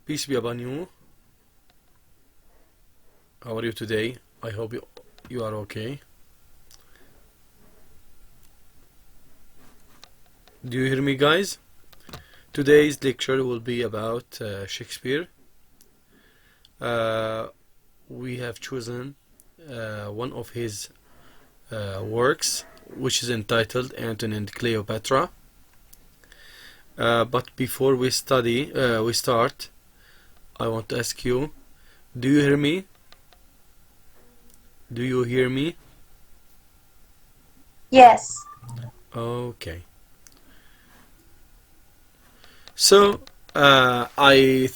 Peace be upon you. How are you today? I hope you are okay. Do you hear me, guys? Today's lecture will be about Shakespeare. We have chosen one of his works, which is entitled Antony and Cleopatra. But before we start, I want to ask you, do you hear me? Do you hear me? Yes. Okay. So I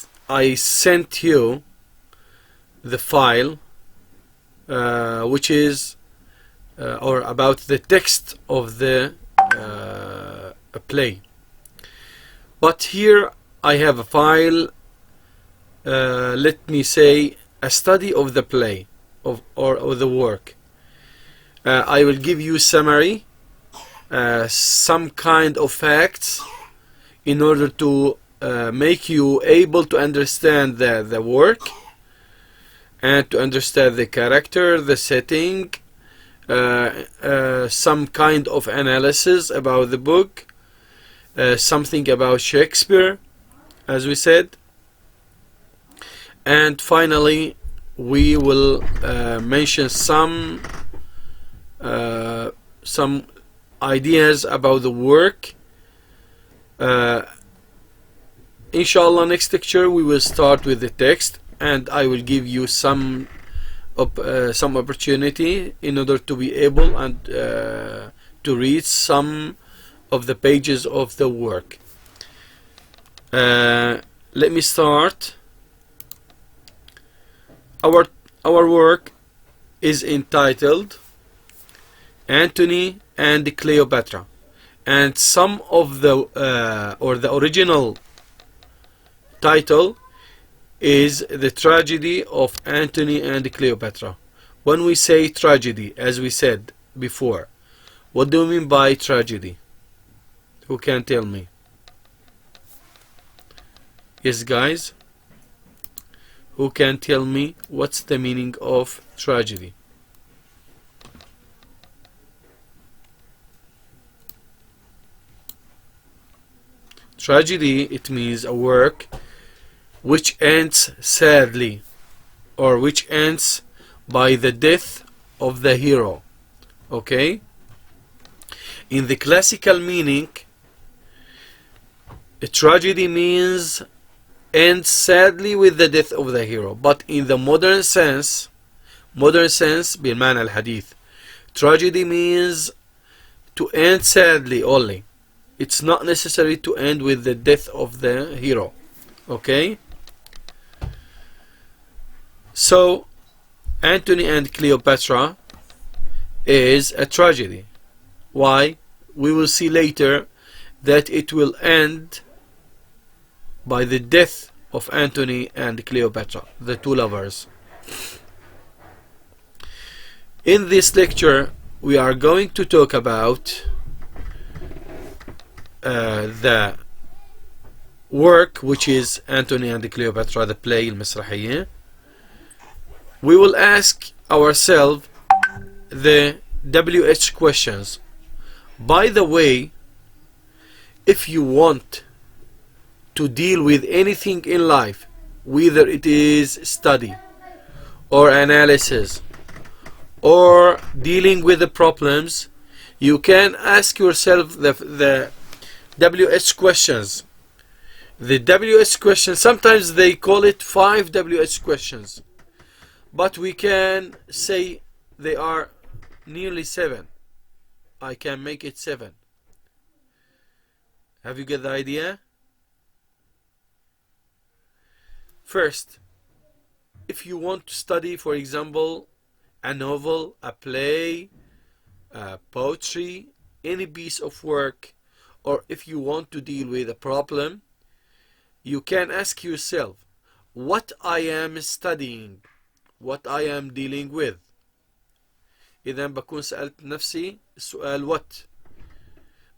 sent you the file which is or about the text of the play. But here I have a file, let me say a study of the play or the work. I will give you summary, some kind of facts in order to make you able to understand the work and to understand the character, the setting, some kind of analysis about the book, something about Shakespeare, as we said, and finally we will mention some ideas about the work. Inshallah, next lecture we will start with the text, and I will give you some opportunity in order to be able and to read some of the pages of the work. Let me start. Our work is entitled Antony and Cleopatra, and some of the the original title is The Tragedy of Antony and Cleopatra. When we say tragedy, as we said before, what do we mean by tragedy? Who can tell me? Yes, guys? Who can tell me what's the meaning of tragedy? Tragedy, it means a work which ends sadly, or which ends by the death of the hero. Okay? In the classical meaning, a tragedy means ends sadly with the death of the hero. But in the modern sense بالمعنى الحديث, tragedy means to end sadly only. It's not necessary to end with the death of the hero. Okay? So Antony and Cleopatra is a tragedy. Why? We will see later that it will end by the death of Antony and Cleopatra, the two lovers. In this lecture we are going to talk about the work, which is Antony and Cleopatra, the play المسرحية. We will ask ourselves the WH questions. By the way, if you want to deal with anything in life, whether it is study or analysis or dealing with the problems, you can ask yourself the WH questions. The WH questions, sometimes they call it 5 WH questions, but we can say they are nearly 7. I can make it 7. Have you got the idea? First, if you want to study, for example, a novel, a play, poetry, any piece of work, or if you want to deal with a problem, you can ask yourself what I am studying, what I am dealing with. إذا بكون سألت نفسي السؤال what,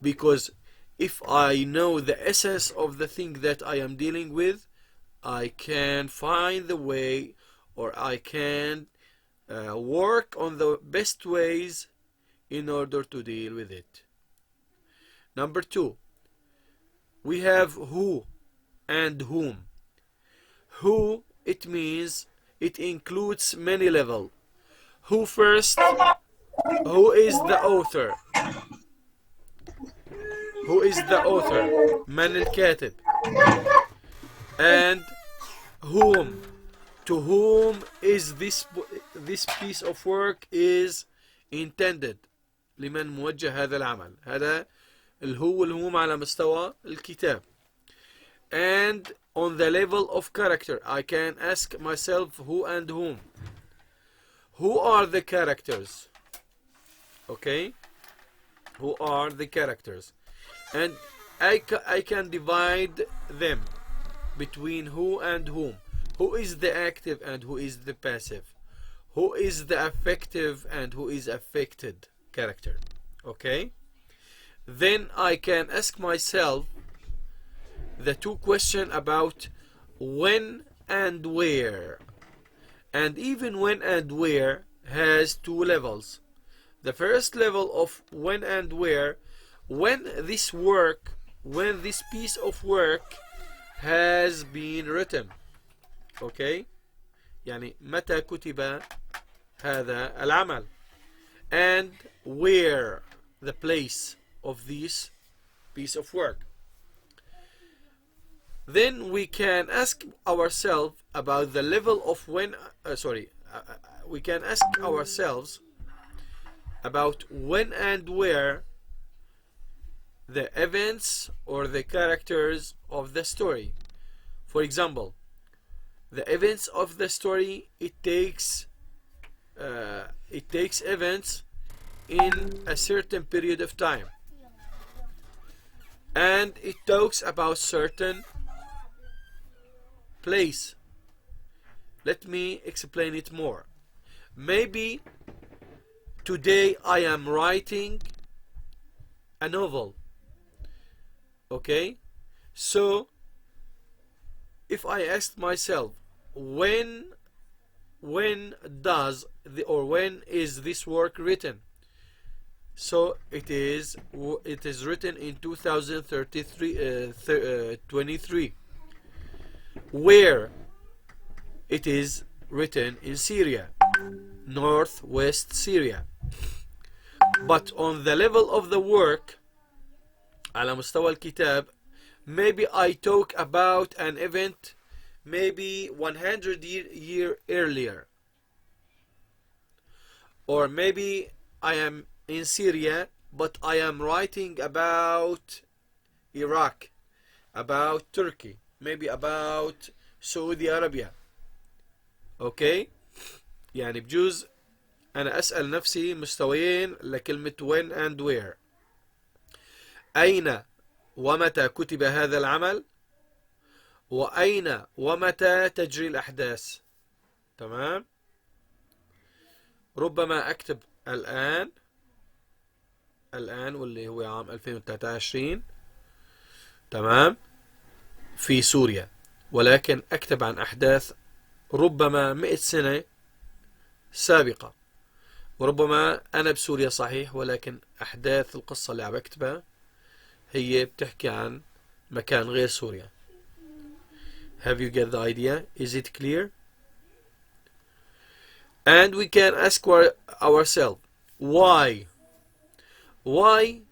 because if I know the essence of the thing that I am dealing with, I can find the way, or I can work on the best ways in order to deal with it. Number 2, we have who and whom. Who, it means it includes many levels. Who first? Who is the author? Who is the author? من الكاتب. And whom? To whom is this piece of work is intended? لمن موجه هذا العمل؟ هذا الهو والهوم على مستوى الكتاب. And on the level of character, I can ask myself who and whom. Who are the characters? Okay? Who are the characters? And I can divide them between who and whom. Who is the active and who is the passive? Who is the affective and who is affected character? Okay? Then I can ask myself the two questions about when and where. And even when and where has two levels. The first level of when and where, when this piece of work has been written. Okay? يعني متى كتب هذا العمل. And where, the place of this piece of work. Then we can ask ourselves about the level of when, we can ask ourselves about when and where the events or the characters of the story. For example, the events of the story, it takes events in a certain period of time, and it talks about certain place. Let me explain it more. Maybe today I am writing a novel. Okay? So if I asked myself when is this work written? So it is written in 2023. Where? It is written in Syria, northwest Syria. But on the level of the work, على مستوى الكتاب, maybe I talk about an event maybe 100 years earlier. Or maybe I am in Syria, but I am writing about Iraq, about Turkey, maybe about Saudi Arabia. Okay? يعني بجوز أنا أسأل نفسي مستويين لكلمة when and where. أين ومتى كتب هذا العمل؟ وأين ومتى تجري الأحداث؟ تمام؟ ربما أكتب الآن واللي هو عام 2023 تمام في سوريا، ولكن أكتب عن أحداث ربما 100 سنة سابقة، وربما أنا بسوريا صحيح، ولكن أحداث القصة اللي عم بكتبها هي بتحكي عن مكان غير سوريا. Have you get the idea? Is it clear? And we can ask ourselves why? Why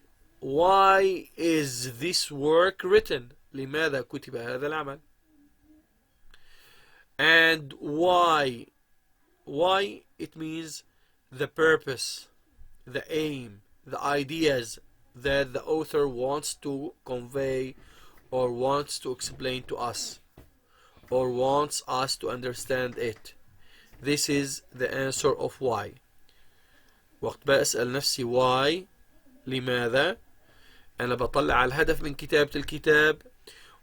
is this work written? لماذا كتب هذا العمل? And why? Why it means the purpose, the aim, the ideas that the author wants to convey or wants to explain to us or wants us to understand it. This is the answer of why. وقت بسأل نفسي why لماذا، أنا بطلع على الهدف من كتابة الكتاب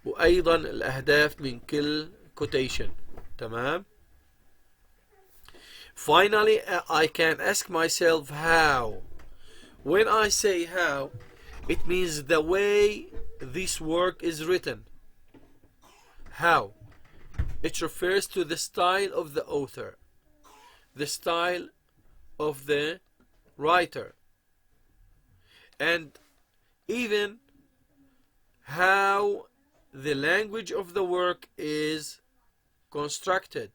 وأيضا الأهداف من كل quotation. تمام. Finally, I can ask myself how. When I say how, it means the way this work is written. How? it refers to the style of the author, the style of the writer, and even how the language of the work is constructed.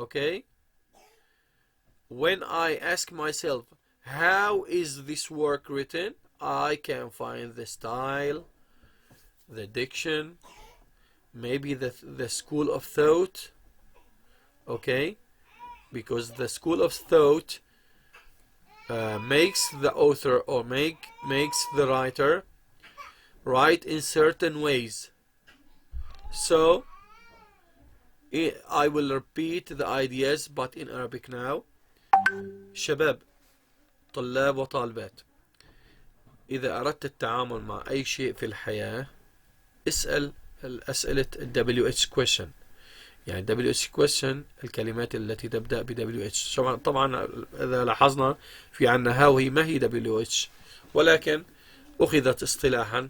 Okay? When I ask myself, how is this work written? I can find the style, the diction, maybe the school of thought. Okay? Because the school of thought makes the author or makes the writer write in certain ways. So I will repeat the ideas but in Arabic now. شباب طلاب وطالبات، إذا أردت التعامل مع أي شيء في الحياة اسأل الأسئلة WH question. يعني WH question الكلمات التي تبدأ WH. طبعا إذا لاحظنا في عنا هاوي ما هي WH، ولكن أخذت اصطلاحا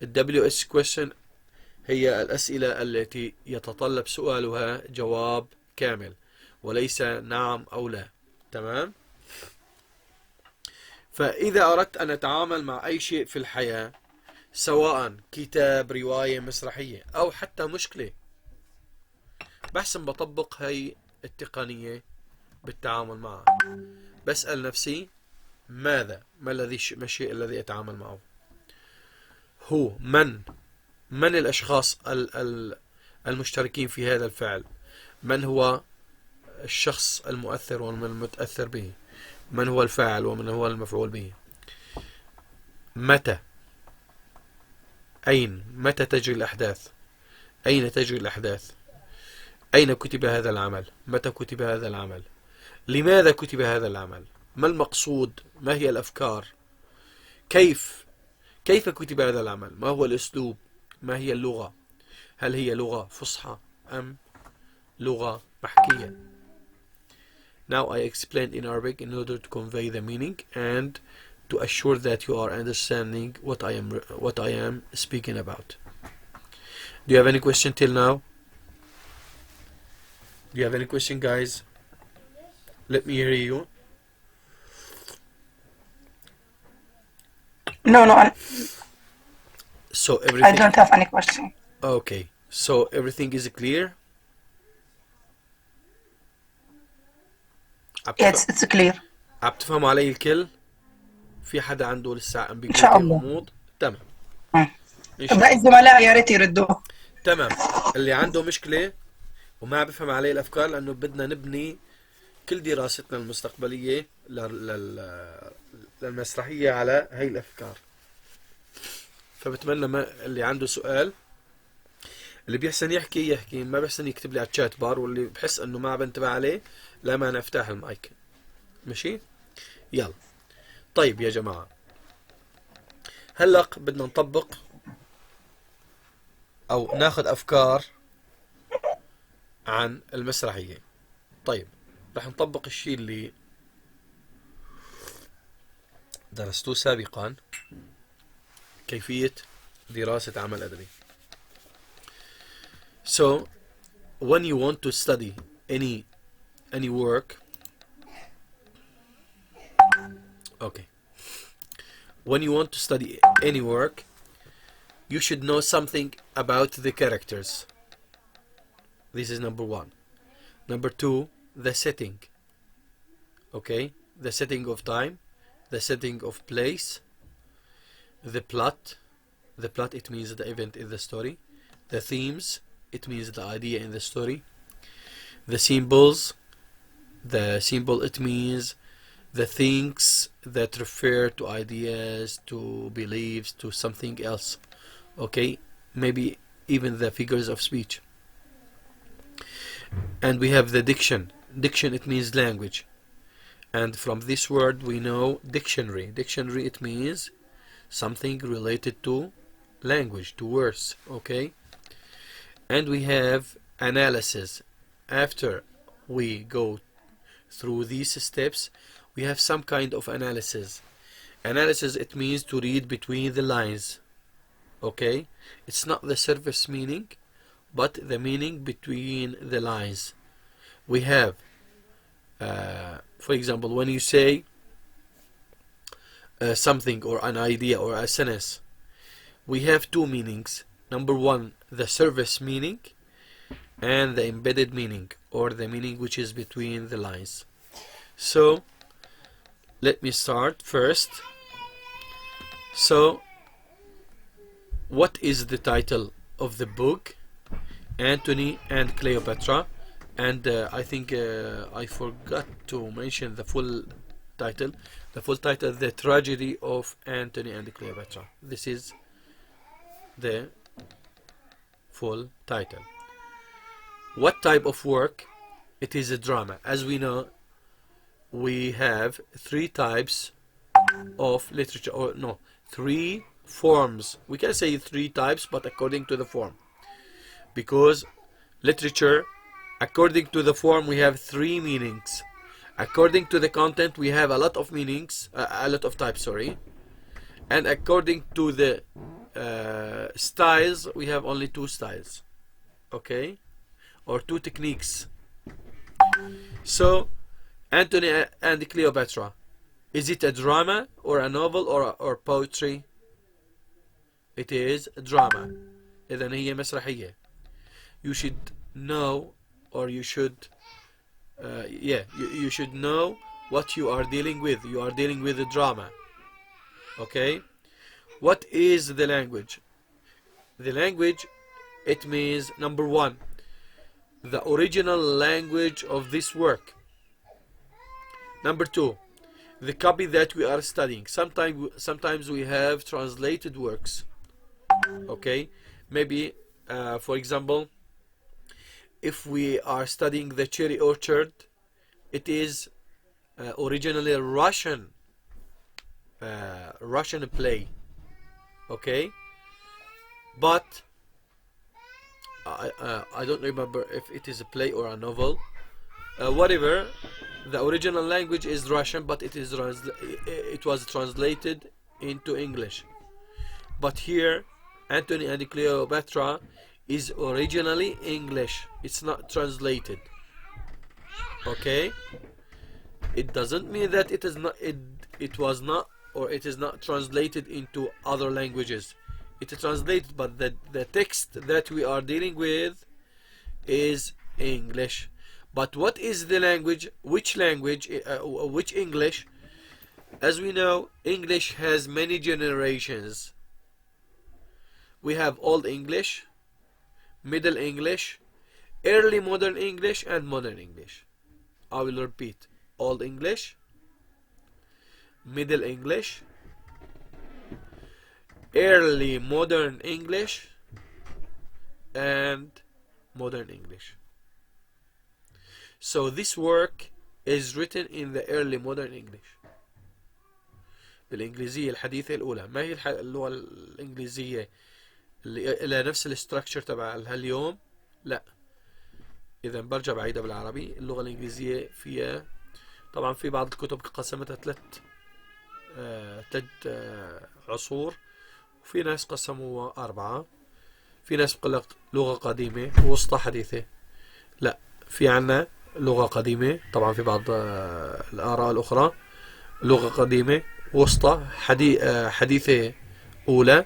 WH question هي الأسئلة التي يتطلب سؤالها جواب كامل وليس نعم أو لا. تمام؟ فإذا أردت أن أتعامل مع أي شيء في الحياة، سواء كتاب، رواية، مسرحية، أو حتى مشكلة، بحسن بطبق هاي التقنية بالتعامل معها. بسأل نفسي ماذا؟ ما الشيء الذي أتعامل معه؟ هو من الأشخاص المشتركين في هذا الفعل؟ من هو الشخص المؤثر ومن المتأثر به؟ من هو الفاعل ومن هو المفعول به؟ متى؟ أين؟ متى تجري الأحداث؟ أين تجري الأحداث؟ أين كتب هذا العمل؟ متى كتب هذا العمل؟ لماذا كتب هذا العمل؟ ما المقصود؟ ما هي الأفكار؟ كيف كتب هذا العمل؟ ما هو الأسلوب؟ ما هي اللغة؟ هل هي لغة فصحى أم لغة محكية؟ Now I explained in Arabic in order to convey the meaning and to assure that you are understanding what I am speaking about. Do you have any question till now? Do you have any question, guys? Let me hear you. No. So everything. I don't have any question. Okay. So everything is clear? It's clear. عم تفهموا علي الكل؟ في حدا عنده لسه عم بيقول إن شاء الله. غموض؟ تمام. باقي الزملاء يا ريت يردوا. تمام. اللي عنده مشكلة وما بفهم عليه الأفكار، لأنه بدنا نبني كل دراستنا المستقبلية للمسرحية على هاي الأفكار. فبتمنى اللي عنده سؤال، اللي بيحسن يحكي، ما بيحسن يكتب لي على الشات بار، واللي بحس انه ما بنتبه عليه لا ما نفتح المايك. ماشي؟ يلا. طيب يا جماعة، هلأ بدنا نطبق او ناخذ افكار عن المسرحية. طيب رح نطبق الشيء اللي درستوه سابقا، كيفية دراسة عمل أدبي. So when you want to study any work, okay, when you want to study any work, you should know something about the characters. This is number one. Number two, the setting. Okay, the setting of time, the setting of place, the plot. The plot, it means the event in the story. The themes, it means the idea in the story. The symbols, it means the things that refer to ideas, to beliefs, to something else. Okay, maybe even the figures of speech. And we have the diction. Diction, it means language. And from this word we know dictionary. Dictionary, it means something related to language, to words. Okay. And we have analysis. After we go through these steps, we have some kind of analysis. Analysis, it means to read between the lines. Okay, it's not the surface meaning, but the meaning between the lines. We have, for example, when you say something or an idea or a sentence, we have two meanings. Number one, the surface meaning, and the embedded meaning, or the meaning which is between the lines. So let me start first. So what is the title of the book? Antony and Cleopatra. And I think I forgot to mention the full title. The full title, The Tragedy of Antony and Cleopatra. This is the full title. What type of work? It is a drama. As we know, we have three types of literature, or no, three forms. We can say three types, but according to the form, because literature, according to the form, we have three meanings. According to the content, we have a lot of meanings, a lot of types, sorry. And according to the styles, we have only two styles, okay, or two techniques. So Antony and Cleopatra, is it a drama or a novel or poetry? It is a drama. إذن هي مسرحية. You should know, or you should you should know what you are dealing with. You are dealing with a drama, okay? What is the language? The language, it means, number one, the original language of this work. Number two, the copy that we are studying. Sometimes we have translated works, okay? Maybe for example, if we are studying the Cherry Orchard, it is originally a Russian play, okay? But I don't remember if it is a play or a novel. Whatever, the original language is Russian, but it was translated into English. But here, Antony and Cleopatra is originally English. It's not translated, okay? It doesn't mean that it is not, it was not, or it is not translated into other languages. It is translated, but the text that we are dealing with is English. But what is the language? Which language? Which English? As we know, English has many generations. We have Old English, Middle English, Early Modern English, and Modern English. I will repeat: Old English, Middle English, Early Modern English, and Modern English. So this work is written in the Early Modern English. بالإنجليزية الحديثة الأولى. ما هي اللغة الإنجليزية اللي لها نفس الاستراكشر تبع اليوم؟ لا. إذا برجع بعيدها بالعربي. اللغة الإنجليزية فيها طبعا في بعض الكتب قسمتها ثلاث عصور، وفي ناس قسموها 4. في ناس بقول لك لغة قديمة ووسطى حديثة. لا، في عنا لغة قديمة، طبعا في بعض الآراء الأخرى لغة قديمة، وسطى، حديثة أولى،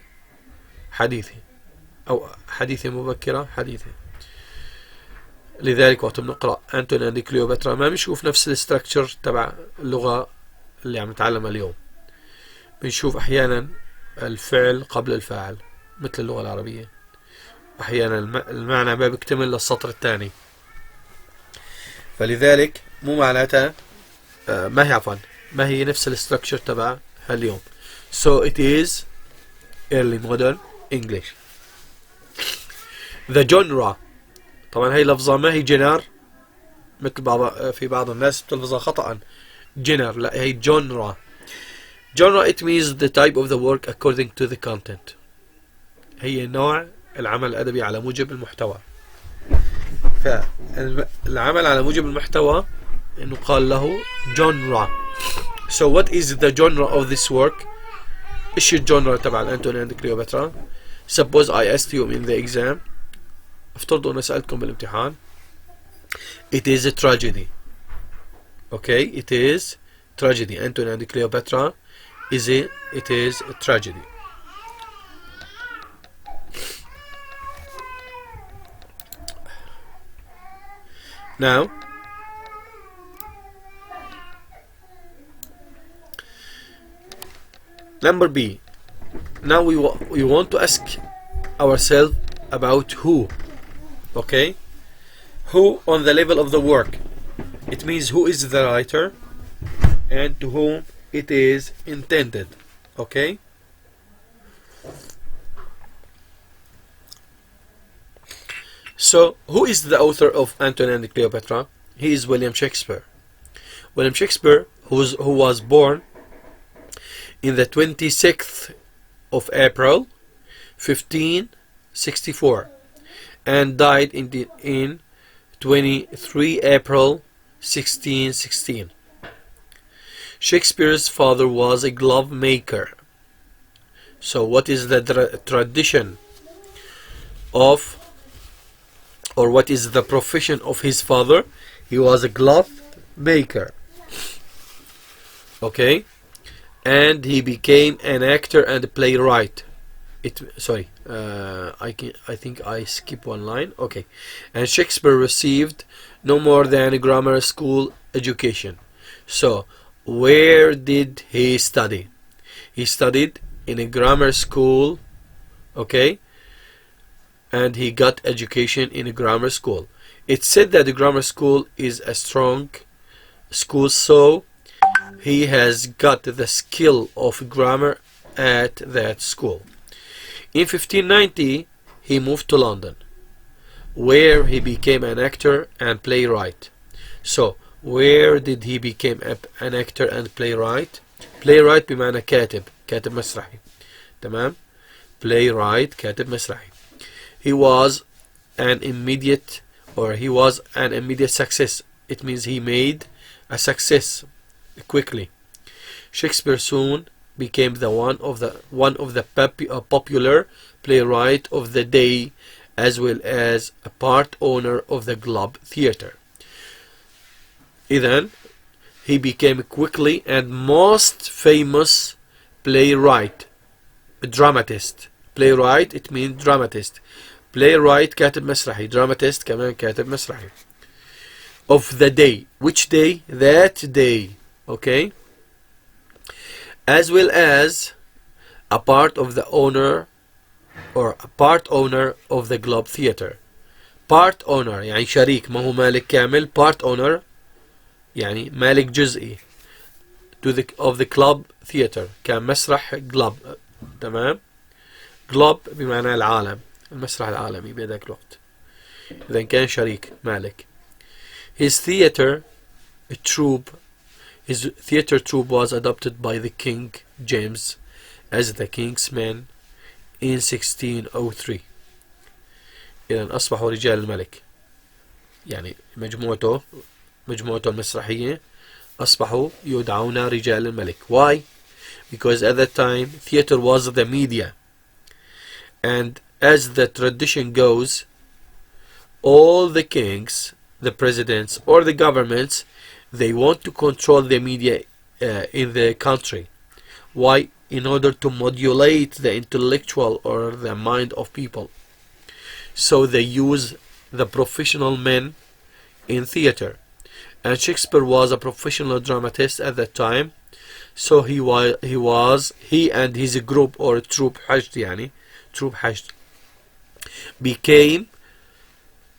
حديثة، أو حديثة مبكرة، حديثة. لذلك وقت بنقرأ أنتوني أند كليوباترا ما بنشوف نفس الاستراكشر تبع اللغة اللي عم نتعلمها اليوم. بنشوف أحيانا الفعل قبل الفاعل مثل اللغة العربية، أحيانا المعنى ما بيكتمل للسطر الثاني. فلذلك مو معناتها ما هي نفس الاستراكشر تبع اليوم. So it is early modern English. The genre، طبعا هي لفظة ما هي جنر مثل في بعض الناس بتلفظها خطأ جنر، لا هي genre. Genre it means the type of the work according to the content. هي نوع العمل الأدبي على موجب المحتوى. فالعمل على موجب المحتوى إنه قال له genre. So what is the genre of this work? إيش الجونرا تبع الأنتوني and Cleopatra? Suppose I asked you in the exam افترضوا أنا سألتكم بالامتحان it is a tragedy. Okay, it is tragedy. Antony and Cleopatra it is a tragedy. Now, number B. Now we want to ask ourselves about who. Okay, who on the level of the work. It means who is the writer and to whom it is intended. Okay. So, who is the author of Antony and Cleopatra? He is William Shakespeare. William Shakespeare, who was born in the 26th of April, 1564, and died in 23 April, 1616. Shakespeare's father was a glove maker. So, what is the tradition of, or what is the profession of his father? He was a glove maker. Okay, and he became an actor and a playwright. I think I skip one line. Okay, and Shakespeare received no more than a grammar school education. So, where did he study? He studied in a grammar school. Okay, and he got education in a grammar school. It's said that the grammar school is a strong school, so he has got the skill of grammar at that school. In 1590, he moved to London, where he became an actor and playwright. So, where did he become an actor and playwright? playwright بمعنى كاتب مسرحي. تمام. playwright كاتب مسرحي. He was an immediate success. It means he made a success quickly. Shakespeare soon became one of the popular playwright of the day, as well as a part owner of the Globe Theatre. Then he became quickly and most famous playwright, dramatist. Playwright, it means dramatist. Playwright كاتب مسرحي. Dramatist كمان كاتب مسرحي. Of the day. Which day? That day. Okay. As well as a part of the owner, or a part owner of the Globe Theatre. Part owner يعني شريك، ما هو مالك كامل. Part owner يعني مالك جزئي of the Globe Theatre. كان مسرح Globe. تمام. Globe بمعنى العالم، المسرح العالمي بهذاك الوقت. إذا كان شريك مالك. His theatre troupe was adopted by the King James as the King's Men in 1603. إذا أصبحوا رجال الملك. يعني مجموعته المسرحية أصبحوا يدعون رجال الملك. Why? Because at that time theatre was the media, and as the tradition goes, all the kings, the presidents, or the governments, they want to control the media in the country. Why? In order to modulate the intellectual or the mind of people. So they use the professional men in theatre. And Shakespeare was a professional dramatist at that time. So he and his group, or troupe حشد, became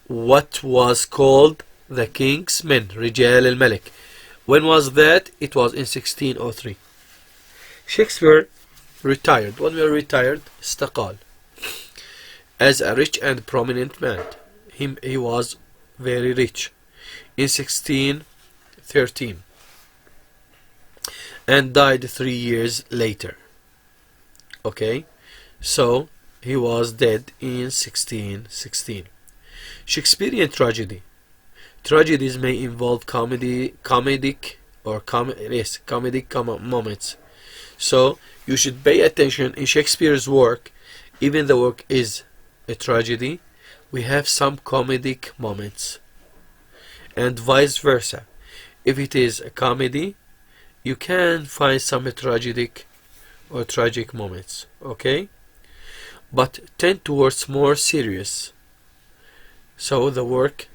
what was called the King's Men, رجال الملك. When was that? It was in 1603. Shakespeare retired. When we retired, استقال. As a rich and prominent man. He was very rich. In 1613. And died 3 years later. Okay? So, he was dead in 1616. Shakespearean tragedy. Tragedies may involve comedic moments. So, you should pay attention in Shakespeare's work. Even the work is a tragedy, we have some comedic moments, and vice versa. If it is a comedy, you can find some tragic or tragic moments, okay, but tend towards more serious. So the work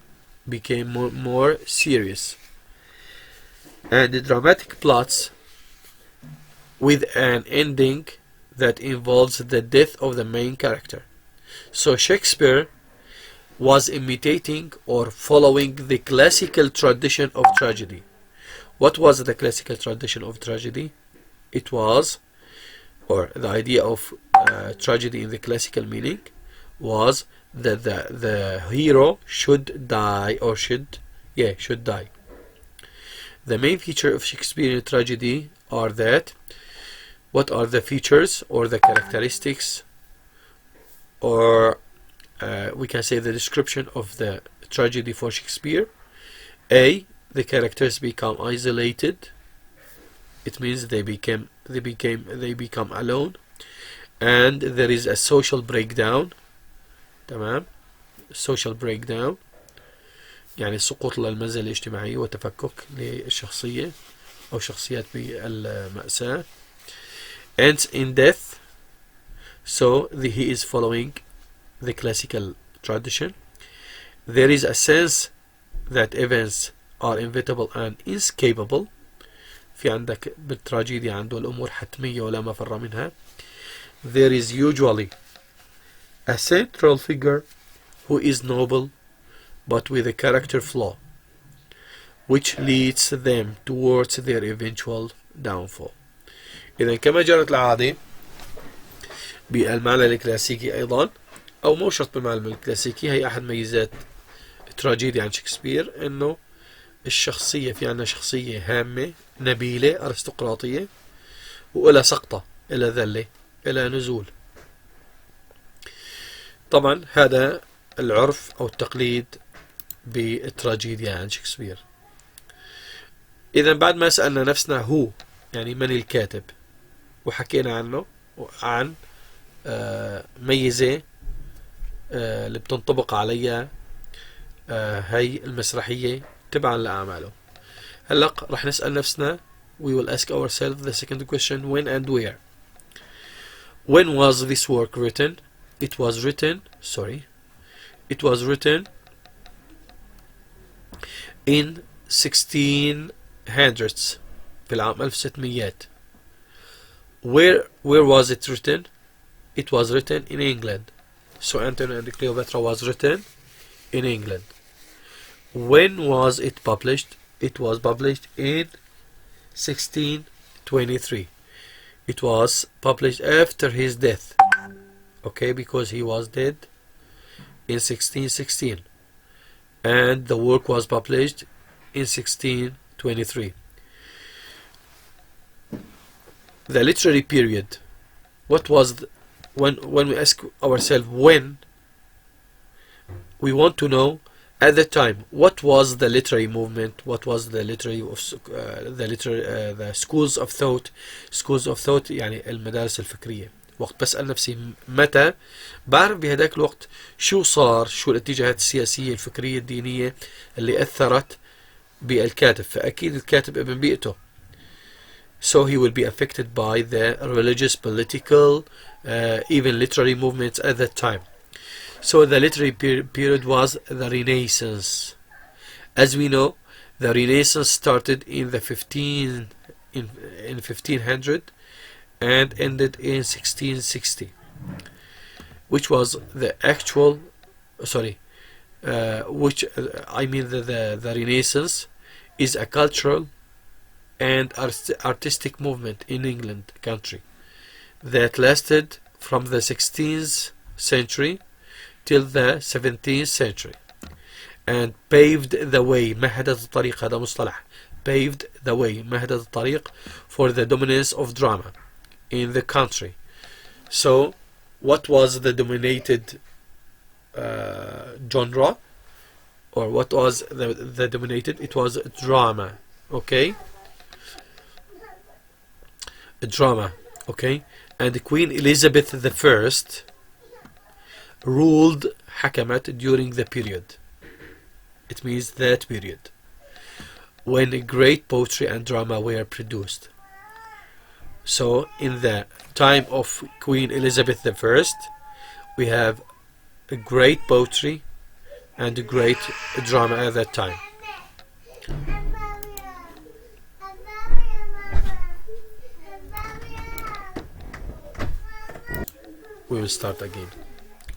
became more serious, and the dramatic plots with an ending that involves the death of the main character. So Shakespeare was imitating or following the classical tradition of tragedy. What was the classical tradition of tragedy? It was, or the idea of tragedy in the classical meaning was that the hero should die, or should die. The main feature of Shakespearean tragedy are that, what are the features or the characteristics, or we can say the description of the tragedy for Shakespeare? A, the characters become isolated. It means they become alone, and there is a social breakdown. تمام. social breakdown يعني سقوط للمنزلة الاجتماعية وتفكك للشخصية أو شخصيات بالمأساة. ends in death. So he is following the classical tradition. There is a sense that events are inevitable and inescapable. في عندك بالتراجيديا عنده الأمور حتمية ولا مفر منها. There is usually a central figure who is noble but with a character flaw, which leads them towards their eventual downfall. إذا كما جرت العادة بالمعنى الكلاسيكي أيضا، أو مو شرط بالمعنى الكلاسيكي، هي أحد ميزات التراجيديا عن شكسبير، إنه الشخصية في عنا شخصية هامة نبيلة أرستقراطية، وإلى سقطة، إلى ذلة، إلى نزول. طبعا هذا العرف أو التقليد بالتراجيديا عن شكسبير. إذا بعد ما سألنا نفسنا هو، يعني من الكاتب، وحكينا عنه عن ميزة اللي بتنطبق عليها هاي المسرحية تبعا لأعماله. هلأ رح نسأل نفسنا، we will ask ourselves the second question: when and where? When was this work written? It was written in 1600s، في العام 1600. Where was it written? It was written in England. So Antony and Cleopatra was written in England. When was it published? It was published in 1623. It was published after his death, okay, because he was dead in 1616, and the work was published in 1623. The literary period, what was when we ask ourselves when, we want to know at the time what was the literary movement, what was the literary of the schools of thought. يعني المدارس الفكرية. وقت بسأل نفسي متى، بعرف بهداك الوقت شو صار، شو الاتجاهات السياسية الفكرية الدينية اللي أثرت بالكاتب، فأكيد الكاتب ابن بيئته. So he will be affected by the religious, political, even literary movements at that time. So the literary period was the Renaissance. As we know, the Renaissance started in the 1500 and ended in 1660, which was the actual, the Renaissance is a cultural and artistic movement in England country that lasted from the 16th century till the 17th century and paved the way. مهدت الطريق، هذا مصطلح. paved the way، مهدت الطريق for the dominance of drama in the country. So what was the dominated genre, or what was the dominated? It was drama, okay? Drama, okay? And Queen Elizabeth I ruled حكمت during the period. It means that period when great poetry and drama were produced. So in the time of Queen Elizabeth I, we have a great poetry and a great drama at that time. We will start again.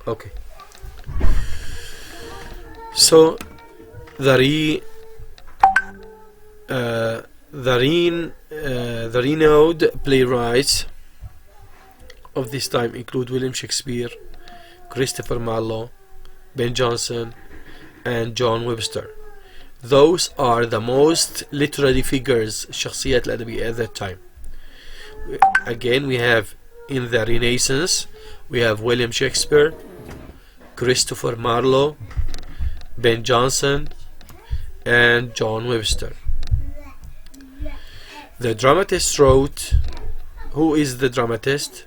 Okay. So the renowned playwrights of this time include William Shakespeare, Christopher Marlowe, Ben Jonson, and John Webster. Those are the most literary figures, الشخصيات الأدبية at that time. Again, we have in the Renaissance, we have William Shakespeare, Christopher Marlowe, Ben Jonson, and John Webster. The dramatist wrote. Who is the dramatist?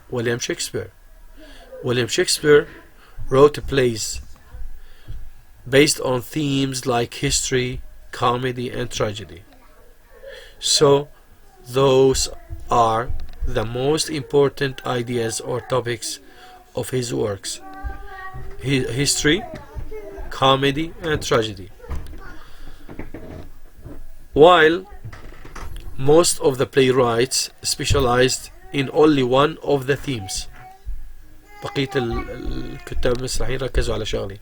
William Shakespeare. William Shakespeare wrote plays based on themes like history, comedy, and tragedy. So those are the most important ideas or topics of his works: history, comedy, and tragedy. While most of the playwrights specialized in only one of the themes. بقية الكتاب المسرحيين ركزوا على شغلة.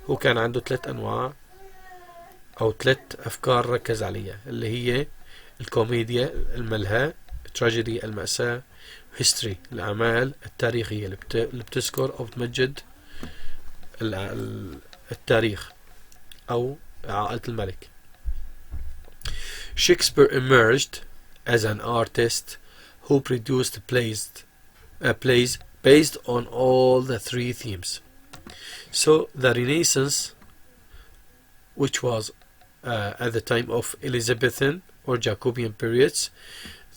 هو كان عنده 3 أنواع أو 3 أفكار ركز عليها، اللي هي الكوميديا الملهى، التراجيدي المأساة، history الأعمال التاريخية اللي بتذكر أو بتمجد التاريخ أو عائلة الملك. Shakespeare emerged as an artist who produced plays based on all the 3 themes. So the Renaissance, which was at the time of Elizabethan or Jacobean periods,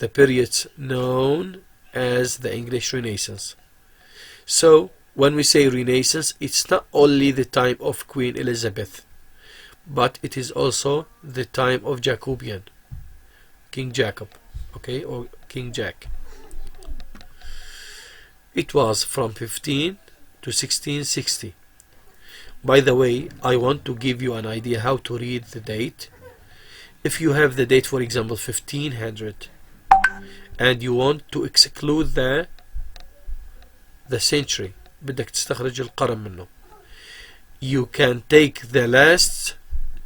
the periods known as the English Renaissance. So when we say Renaissance, it's not only the time of Queen Elizabeth, but it is also the time of Jacobean, King Jacob, okay, or King Jack. It was from 15 to 1660. By the way, I want to give you an idea how to read the date. If you have the date, for example, 1500, and you want to exclude the century, بدك تستخرج القرن منه, you can take the last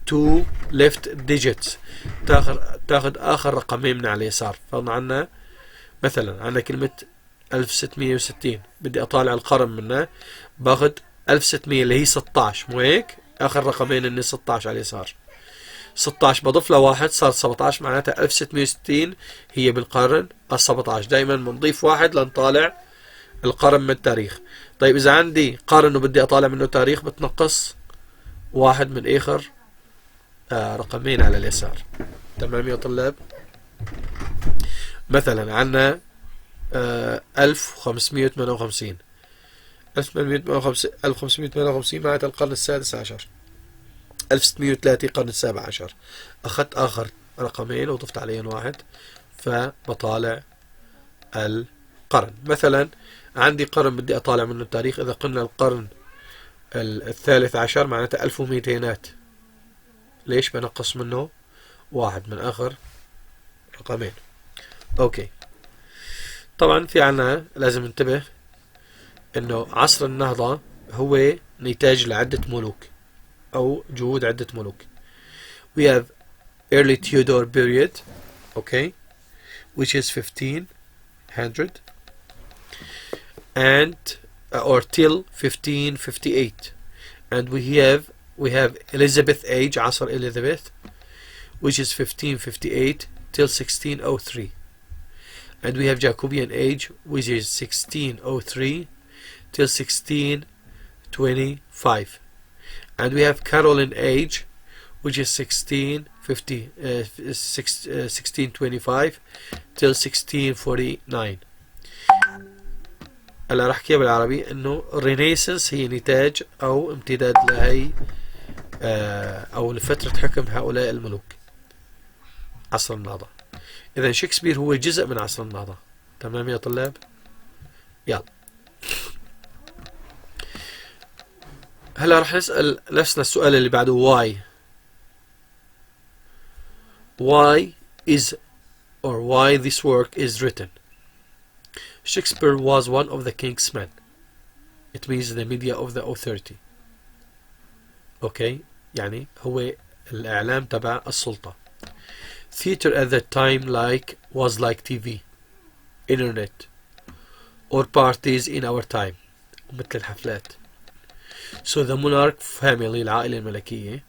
2 left digits. تاخذ آخر رقمين من على اليسار. فعنا مثلا عنا كلمة 1660، بدي أطالع القرن منها، باخذ 1600 اللي هي 16، مو هيك؟ آخر رقمين إني 16 على اليسار. 16 بضيف له 1 صار 17، معناتها 1660 هي بالقرن ال17. دائما بنضيف 1 لنطالع القرن من التاريخ. طيب إذا عندي قرن وبدي أطالع منه تاريخ، بتنقص 1 من آخر رقمين على اليسار. تمام يا طلاب؟ مثلا عندنا 1558. 1558 معناتها القرن السادس عشر. 1603 القرن السابع عشر. أخذت آخر رقمين وضفت عليهم 1، فبطالع القرن. مثلا عندي قرن بدي أطالع منه التاريخ، إذا قلنا القرن الثالث عشر معناتها 1200. ليش؟ بنقص منه 1 من آخر رقمين. أوكي. طبعا في عنا لازم ننتبه إنه عصر النهضة هو نتاج لعدة ملوك أو جهود عدة ملوك. We have early Tudor period, okay, which is 1500 and or till 1558, and we have Elizabeth age, عصر Elizabeth, which is 1558 till 1603, and we have Jacobean age, which is 1603 till 1625, and we have Caroline age, which is 1625 till 1649. هلا راح احكيها بالعربي انه الرينيسانس هي نتاج او امتداد لهي او لفترة حكم هؤلاء الملوك، عصر النهضة. اذا شكسبير هو جزء من عصر النهضة. تمام يا طلاب؟ يلا هلا راح نسأل نفسنا السؤال اللي بعده why is or why this work is written. Shakespeare was one of the king's men. It means the media of the authority. Okay, يعني هو الإعلام تبع السلطة. Theater at that time was like TV, internet, or parties in our time. مثل الحفلات. So the monarch family, العائلة الملكية,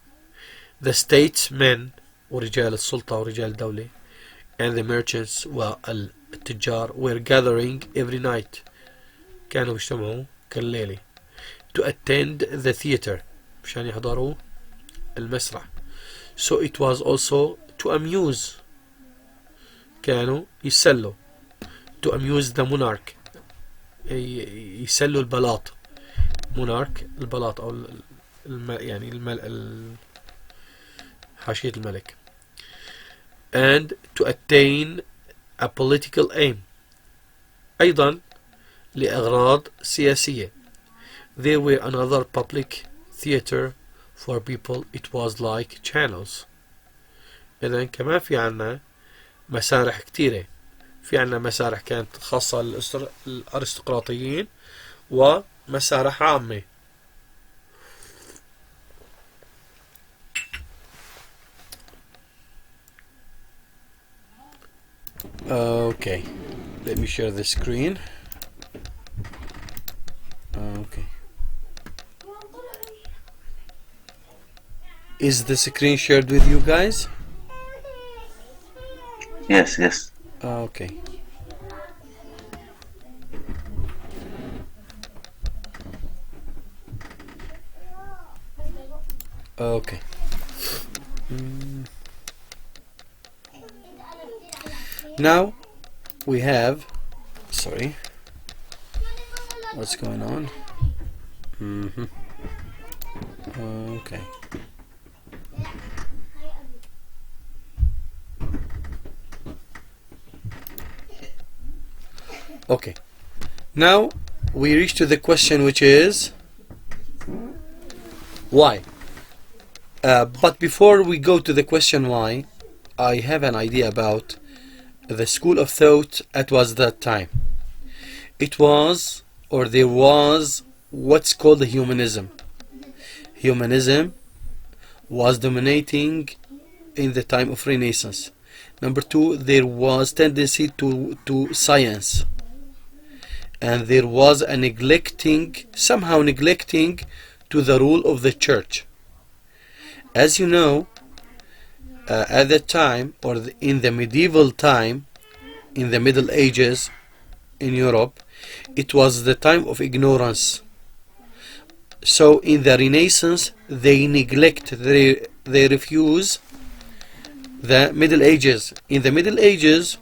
the statesmen ورجال السلطة ورجال الدولة, and the merchants والتجار were gathering every night. كانوا يجتمعوا كل ليلة to attend the theater مشان يحضروا المسرح. So it was also to amuse. كانوا يسلوا to amuse the monarch. يسلوا البلاط. monarch البلاط أو يعني حاشية الملك. And to attain a political aim. أيضا لأغراض سياسية. There were another public theater for people. It was like channels. إذن كمان في عنا مسارح كتيرة. في عنا مسارح كانت خاصة للأرستقراطيين ومسارح عامة. Okay, let me share the screen. Okay. Is the screen shared with you guys? Yes. Okay. Okay. Now we have, sorry, what's going on? Okay. Okay. Now we reach to the question, which is why. But before we go to the question why, I have an idea about the school of thought at was that time. It was, or there was, what's called the humanism. Humanism was dominating in the time of Renaissance. Number two, there was tendency to science, and there was a somehow neglecting to the rule of the church. As you know, at that time, or in the medieval time, in the Middle Ages in Europe, it was the time of ignorance. So in the Renaissance, they neglect, they refuse the Middle Ages. In the Middle Ages,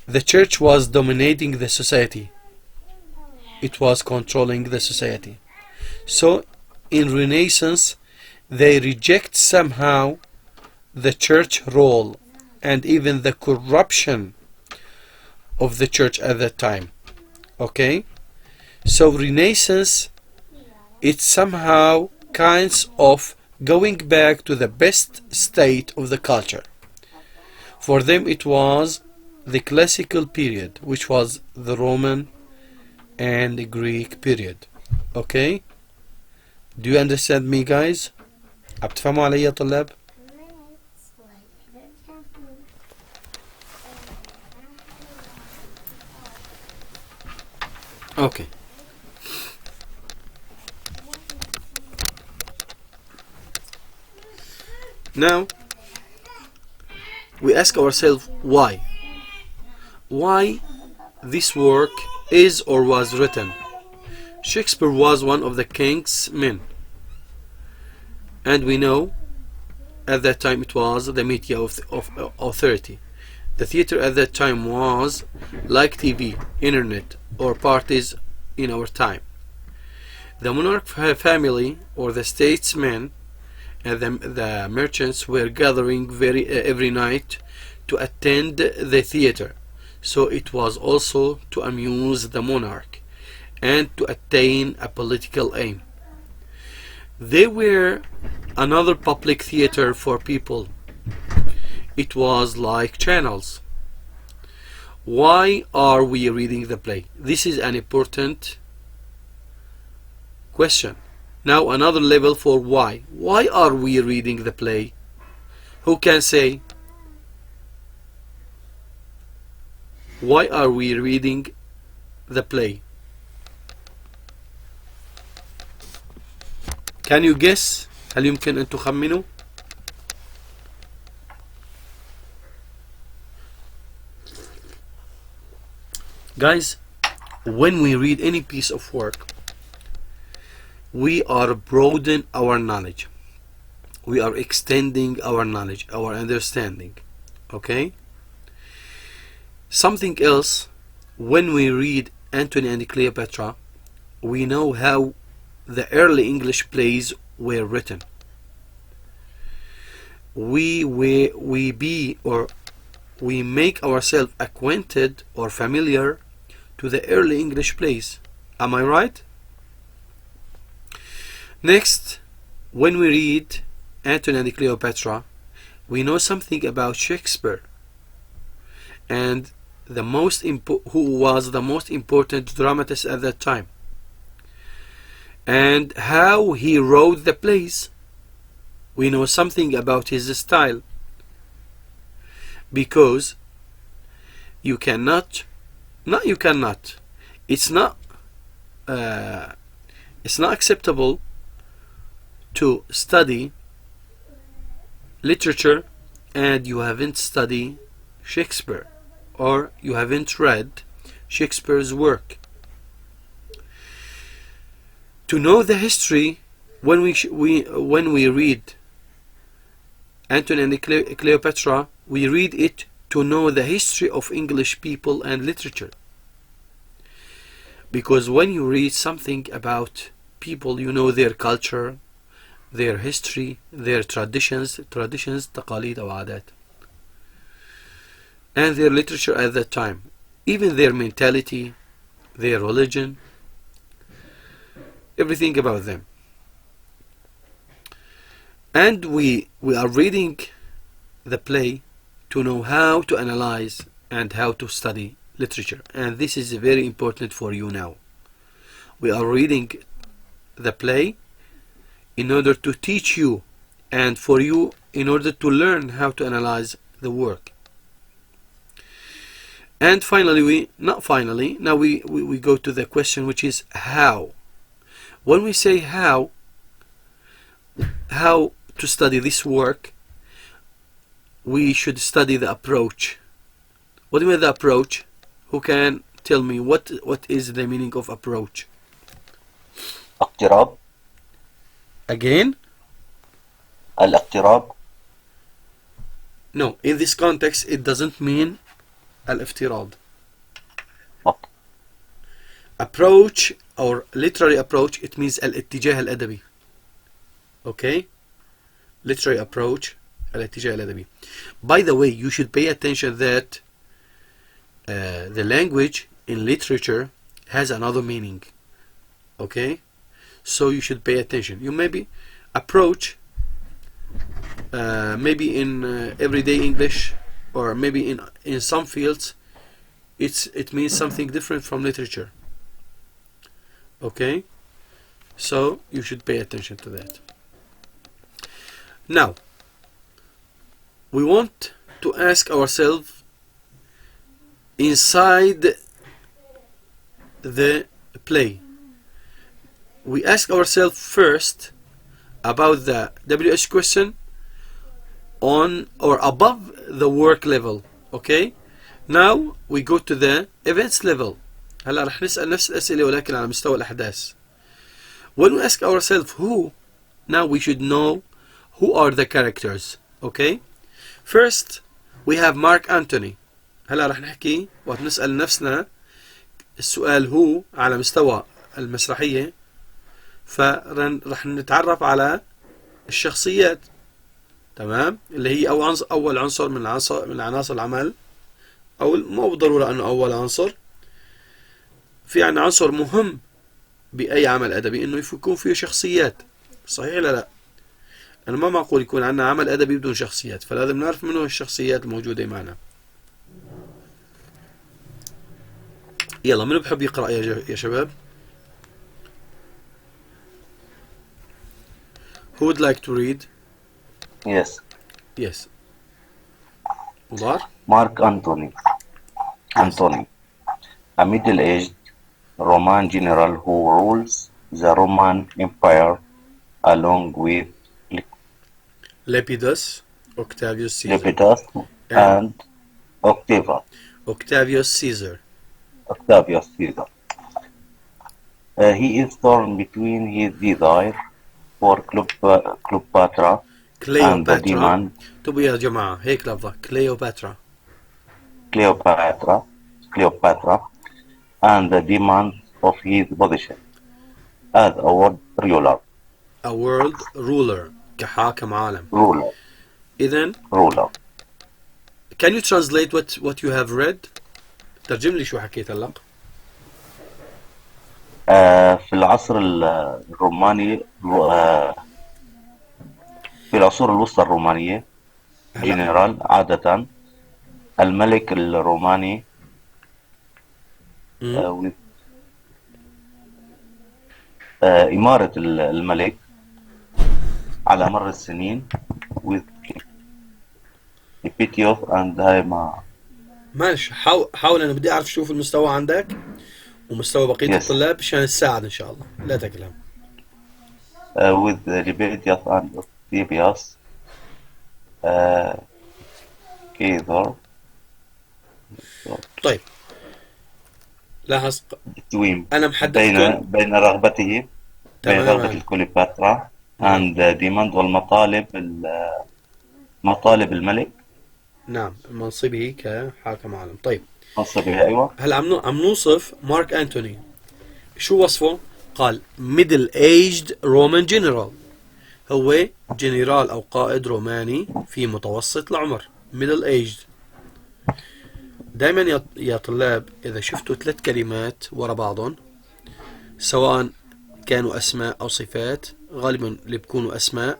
the church was dominating the society. It was controlling the society. So in Renaissance, they reject somehow the church role and even the corruption of the church at that time. Okay? So Renaissance, it's somehow kinds of going back to the best state of the culture. For them it was the classical period, which was the Roman and the Greek period. Okay? Do you understand me, guys? بتفهموا علي يا طلاب؟ Okay. Now we ask ourselves why. Why this work is or was written. Shakespeare was one of the king's men, and we know at that time it was the media of authority. The theater at that time was like TV, internet, or parties in our time. The monarch family or the statesmen and the merchants were gathering every night to attend the theater. So it was also to amuse the monarch and to attain a political aim. They were another public theater for people. It was like channels. Why are we reading the play? This is an important question. Now another level for why. Why are we reading the play? Who can say? Why are we reading the play? Can you guess? هل يمكن أن تخمنوا؟ Guys, when we read any piece of work, we are broadening our knowledge. We are extending our knowledge, our understanding. Okay? Something else, when we read Antony and Cleopatra, we know how the early English plays were written. We make ourselves acquainted or familiar to the early English plays. Am I right? Next, when we read Antony and Cleopatra, we know something about Shakespeare and who was the most important dramatist at that time, and how he wrote the plays. We know something about his style, because it's not acceptable to study literature and you haven't studied Shakespeare or you haven't read Shakespeare's work. To know the history, when we read Antony and Cleopatra, we read it to know the history of English people and literature. Because when you read something about people, you know their culture, their history, their traditions, تقاليد أو عادات, and their literature at that time, even their mentality, their religion, everything about them. And we are reading the play to know how to analyze and how to study literature, and this is very important for you now. We are reading the play in order to teach you and for you in order to learn how to analyze the work. And finally, now we go to the question, which is how. When we say how to study this work, we should study the approach. What do you mean the approach? Who can tell me what is the meaning of approach? اقتراب. Again? الاقتراب. No, in this context it doesn't mean الافتراض. Okay. Approach or literary approach, it means الاتجاه الأدبي. Okay? Literary approach, الاتجاه الأدبي. By the way, you should pay attention that the language in literature has another meaning. Okay? So you should pay attention. You maybe approach maybe in everyday English, or maybe in some fields it means something different from literature. Okay? So you should pay attention to that. Now we want to ask ourselves, inside the play, we ask ourselves first about the WH question on or above the work level. Okay? Now we go to the events level. هلا رح نسأل نفس الأسئلة ولكن على مستوى الأحداث. When we ask ourselves who, now we should know who are the characters. Okay? First we have Mark Antony. هلا رح نحكي وقت نسأل نفسنا السؤال هو على مستوى المسرحية، فرح نتعرف على الشخصيات، تمام، اللي هي أول عنصر من عناصر العمل، أو مو بالضرورة أنه أول عنصر. في عنا عنصر مهم بأي عمل أدبي إنه يكون فيه شخصيات، صحيح ولا لا؟ أنا ما معقول يكون عنا عمل أدبي بدون شخصيات، فلازم نعرف منه الشخصيات الموجودة معنا. يلا، من بحب يقرأ يا شباب؟ Who would like to read? Yes. Yes. مضار؟ Mark Antony. Antony, a middle-aged Roman general who rules the Roman Empire along with Lepidus, Octavius Caesar. Lepidus and Octavius. Octavius Caesar. Octavius Caesar. He is torn between his desire for Cleopatra and the demand. طب يا جماعة هيك لفظة Cleopatra and the demand of his position as a world ruler. A world ruler كحاكم عالم. Ruler. إذن ruler. Can you translate what you have read? ترجم لي شو حكيت هلا. في العصر الروماني، في العصور الوسطى الرومانية، جنرال عادة الملك الروماني إمارة الملك على مر السنين with epithet and هاي ما ماشي. حاول، أنا بدي أعرف شو في المستوى عندك ومستوى بقية الطلاب عشان نساعد إن شاء الله، لا تقلق. with Lepidus and Octavius Caesar. طيب لاحظ أنا محدد بين رغبته، بين رغبة الكليوباترا and demand والمطالب، مطالب الملك. نعم، منصبه كحاكم عالم. طيب منصبه، أيوة. هلا عم نوصف مارك أنتوني، شو وصفه؟ قال middle aged Roman general، هو جنرال أو قائد روماني في متوسط العمر. middle aged. دائما يا طلاب إذا شفتوا 3 كلمات ورا بعضهم، سواء كانوا أسماء أو صفات، غالبا اللي بيكونوا أسماء.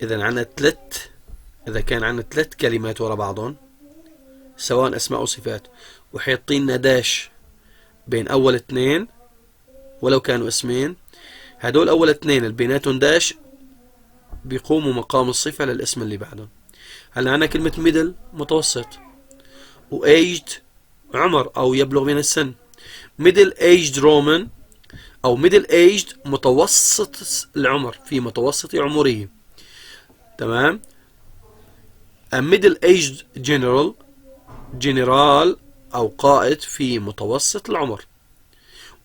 إذا كان عندنا 3 كلمات ورا بعضهم سواء أسماء أو صفات، وحيطينا داش بين أول 2 ولو كانوا اسمين، هدول أول 2 اللي بيناتهم داش بيقوموا مقام الصفة للاسم اللي بعدهم. هلا عندنا كلمة ميدل متوسط، وaged عمر أو يبلغ من السن. middle aged Roman أو middle aged متوسط العمر، في متوسط عمره، تمام. a middle aged general أو قائد في متوسط العمر.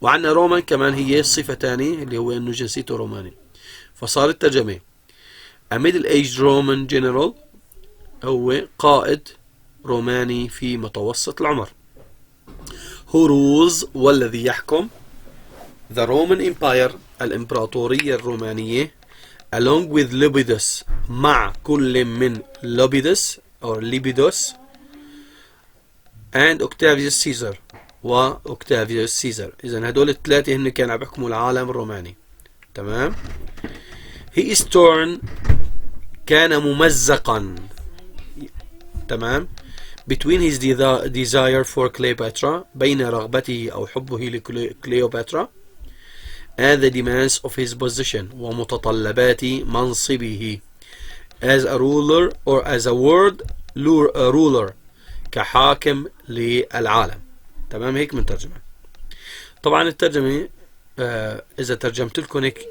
وعندنا رومان كمان هي صفة تانية اللي هو إنه جنسيته روماني، فصارت ترجمة a middle aged Roman general هو قائد روماني في متوسط العمر. who rules والذي يحكم the Roman Empire الإمبراطورية الرومانية along with Lepidus مع كل من Lepidus أو Lepidus and Octavius Caesar وأوكتافيوس سيزر. إذن هدول الثلاثة هن كانوا عم يحكموا العالم الروماني، تمام. he is torn كان ممزقا، تمام، between his desire for Cleopatra بين رغبته أو حبه لكليوباترا and the demands of his position ومتطلبات منصبه as a ruler or as a world ruler كحاكم للعالم، تمام. هيك من ترجمة. طبعا الترجمة إذا ترجمت لكم هيك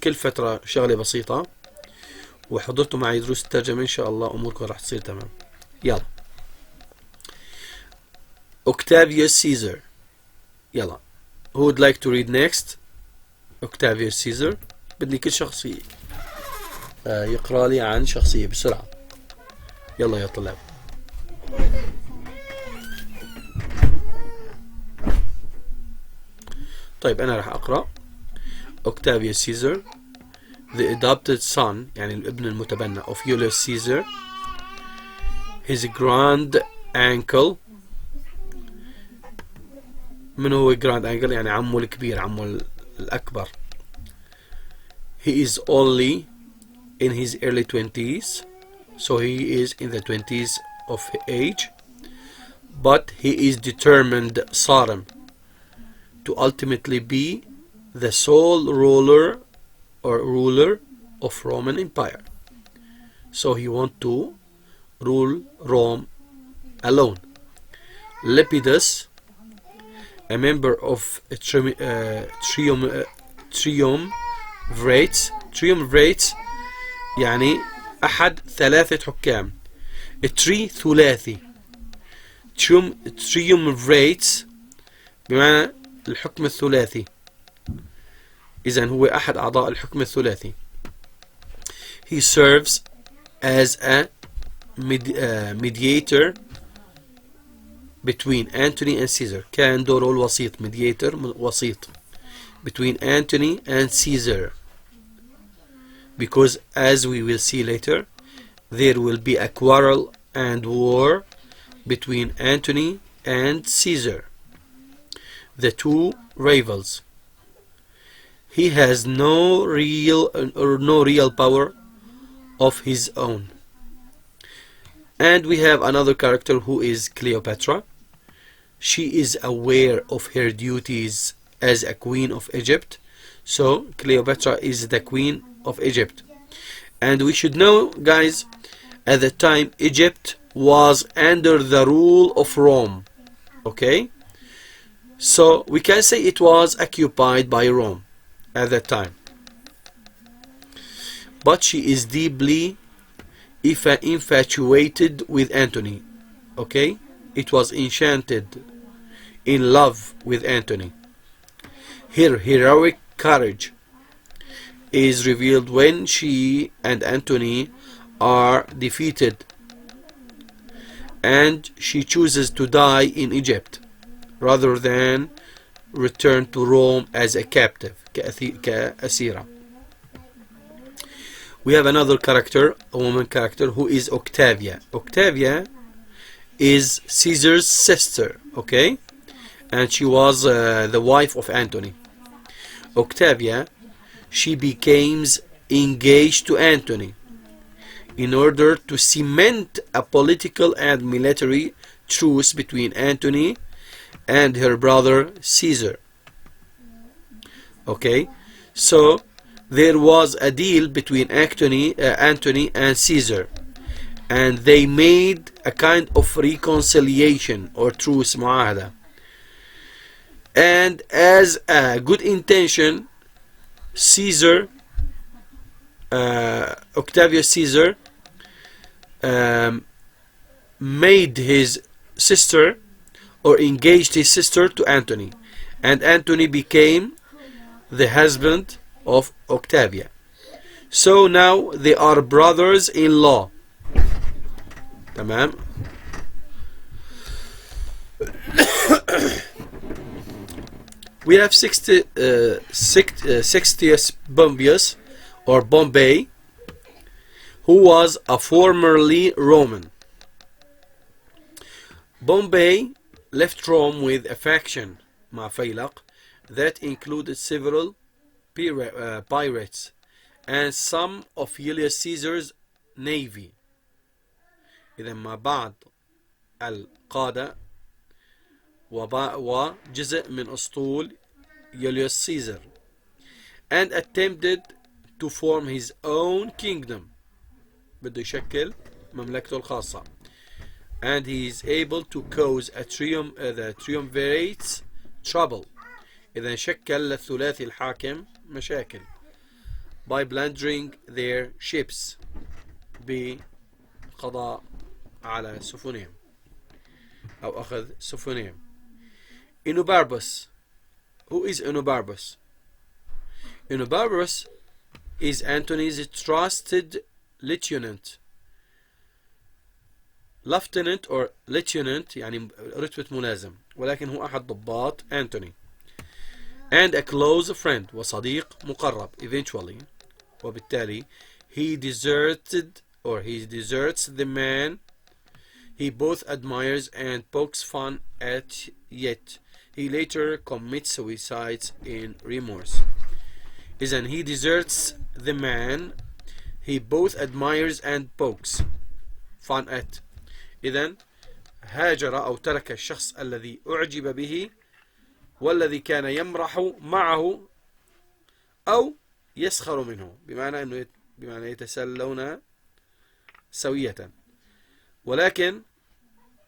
كل فترة شغلة بسيطة وحضرتوا معي دروس الترجمة إن شاء الله أموركم راح تصير تمام. يلا Octavius Caesar. يلا who would like to read next? Octavius Caesar. بدي كل شخصية يقرأ لي عن شخصية بسرعة. يلا يا طلاب. طيب أنا راح أقرأ. Octavius Caesar, the adopted son, يعني الابن المتبنى of Julius Caesar, his grand uncle. من هو grand uncle؟ يعني عمه الكبير، عمه الأكبر. He is only in his early 20s, so he is in the 20s of age, but he is determined صارم to ultimately be the sole ruler of Roman Empire. So he wants to rule Rome alone. Lepidus, a member of triumvirates يعني أحد ثلاثة حكام. ثلاثي. triumvirates بمعنى الحكم الثلاثي. إذن هو أحد أعضاء الحكم الثلاثي. He serves as a mediator between Antony and Caesar. كان دوره الوسيط. mediator وسيط between Antony and Caesar. Because as we will see later, there will be a quarrel and war between Antony and Caesar, the two rivals. He has no real power of his own. And we have another character who is Cleopatra. She is aware of her duties as a queen of Egypt. So Cleopatra is the queen of Egypt. And we should know, guys, at the time Egypt was under the rule of Rome. Okay? So we can say it was occupied by Rome at that time. But she is deeply infatuated with Antony. Okay? It was enchanted in love with Antony. Her heroic courage is revealed when she and Antony are defeated, and she chooses to die in Egypt rather than return to Rome as a captive, كأسيرة. We have another character, a woman character, who is Octavia. Octavia is Caesar's sister, okay? And she was the wife of Antony. Octavia, she becomes engaged to Antony in order to cement a political and military truce between Antony and her brother Caesar. Okay, so there was a deal between Antony and Caesar, and they made a kind of reconciliation or truce, معاهدة. And as a good intention, Caesar, Octavius Caesar, made his sister or engaged his sister to Antony, and Antony became the husband of Octavia. So now they are brothers-in-law. تمام. We have Sextius Pompeius or Pompey, who was a formerly Roman. Pompey left Rome with a faction, مع فيلق, that included several pirates and some of Julius Caesar's navy. إذا مع بعض القادة وجزء من أسطول Julius Caesar, and attempted to form his own kingdom. بده يشكل مملكته الخاصة. And he is able to cause the triumvirates trouble. إذا شكل الثلاثي الحاكم مشاكل by plundering their ships, بقضاء على سفنهم أو أخذ سفنهم. Enobarbus. Who is Enobarbus? Enobarbus is Antony's trusted lieutenant. Lieutenant or lieutenant يعني رتبة ملازم, ولكن هو أحد ضباط أنتوني. and a close friend وصديق مقرب eventually وبالتالي he deserts the man he both admires and pokes fun at, yet he later commits suicide in remorse. إذن he deserts the man he both admires and pokes fun at. إذن هاجر أو ترك الشخص الذي أعجب به والذي كان يمرح معه أو يسخر منه، بمعنى يتسلون سوية. ولكن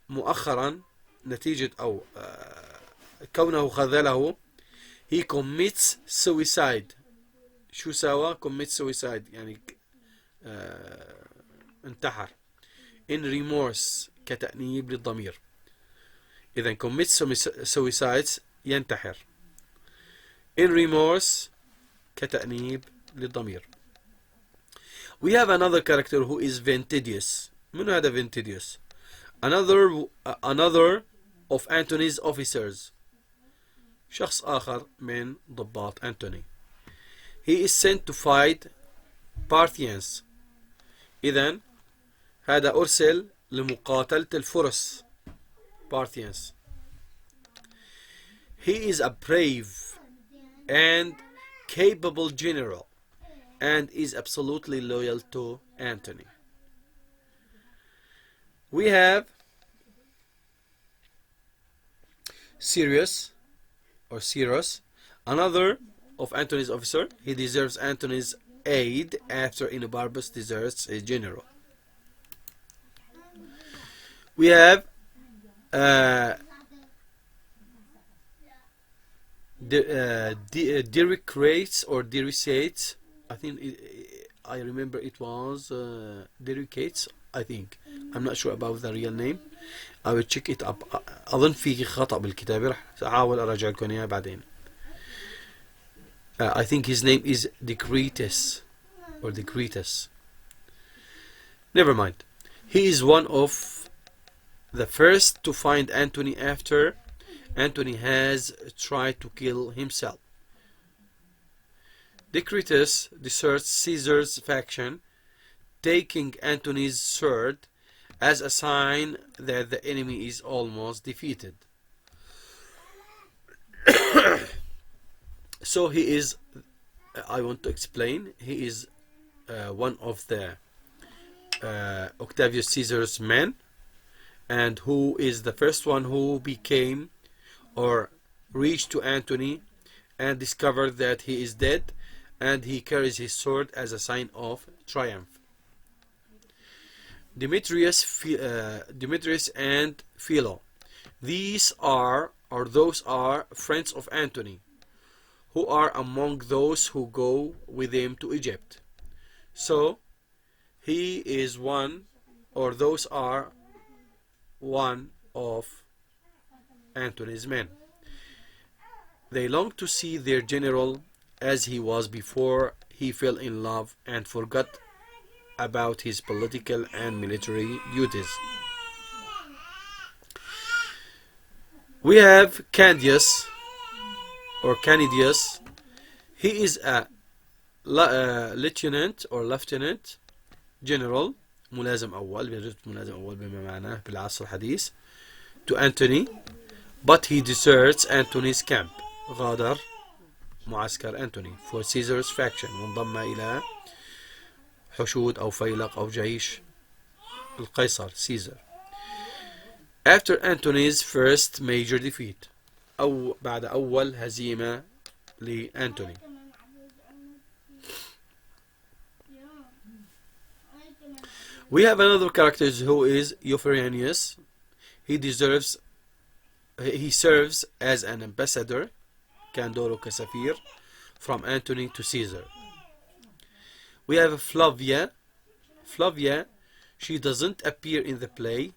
مؤخرا نتيجة أو كونه خذله he commits suicide. شو سوى؟ commits suicide يعني انتحر. in remorse كتأنيب للضمير. إذا commits suicide ينتحر. in remorse كتأنيب للضمير. We have another character who is Ventidius. من هذا Ventidius? Another of Antony's officers. شخص آخر من ضباط أنتوني. He is sent to fight Parthians. إذن هذا أرسل لمقاتلة الفرس Parthians. He is a brave and capable general and is absolutely loyal to Antony. We have Sirius or Cyrus, another of Antony's officer. He deserves Antony's aid after Enobarbus deserts a general. We have Diricates or Diricates. I think I remember it was Diricates. I think I'm not sure about the real name. I will check it up. أظن في خطأ بالكتابة، راح أحاول أراجع لكم إياه بعدين. I think his name is Decretus or Decretus. Never mind. He is one of the first to find Antony after Antony has tried to kill himself. Decretus deserts Caesar's faction, taking Antony's sword as a sign that the enemy is almost defeated. So he is, I want to explain, he is one of the Octavius Caesar's men, and who is the first one who became or reached to Antony and discovered that he is dead, and he carries his sword as a sign of triumph. Demetrius and Philo, these are or those are friends of Antony, who are among those who go with him to Egypt. So he is one, or those are one of Antony's men. They long to see their general as he was before he fell in love and forgot about his political and military duties. We have Candius or Canidius. He is a lieutenant or lieutenant general ملازم أول بيرجع ملازم أول بما معناه بالعصر الحديث to Antony, but he deserts Antony's camp. غادر معسكر أنتوني for Caesar's faction وانضم إلى حشود أو فيلق أو جيش القيصر Caesar. After Antony's first major defeat, أو بعد أول هزيمة لأنتوني. We have another character who is Euphorianus. He serves as an ambassador كان دوره كسفير from Antony to Caesar. We have Flavia. She doesn't appear in the play,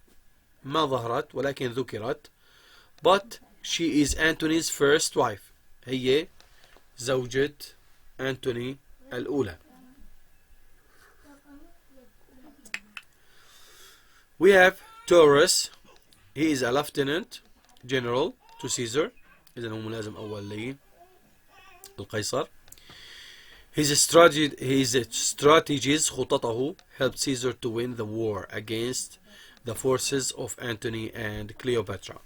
ما ظهرت ولكن ذكرت, but she is Antony's first wife. هي زوجة أنتوني الأولى. We have Taurus. He is a lieutenant general to Caesar. إذن هو ملازم أول لي القيصر. His strategies خططه helped Caesar to win the war against the forces of Antony and Cleopatra.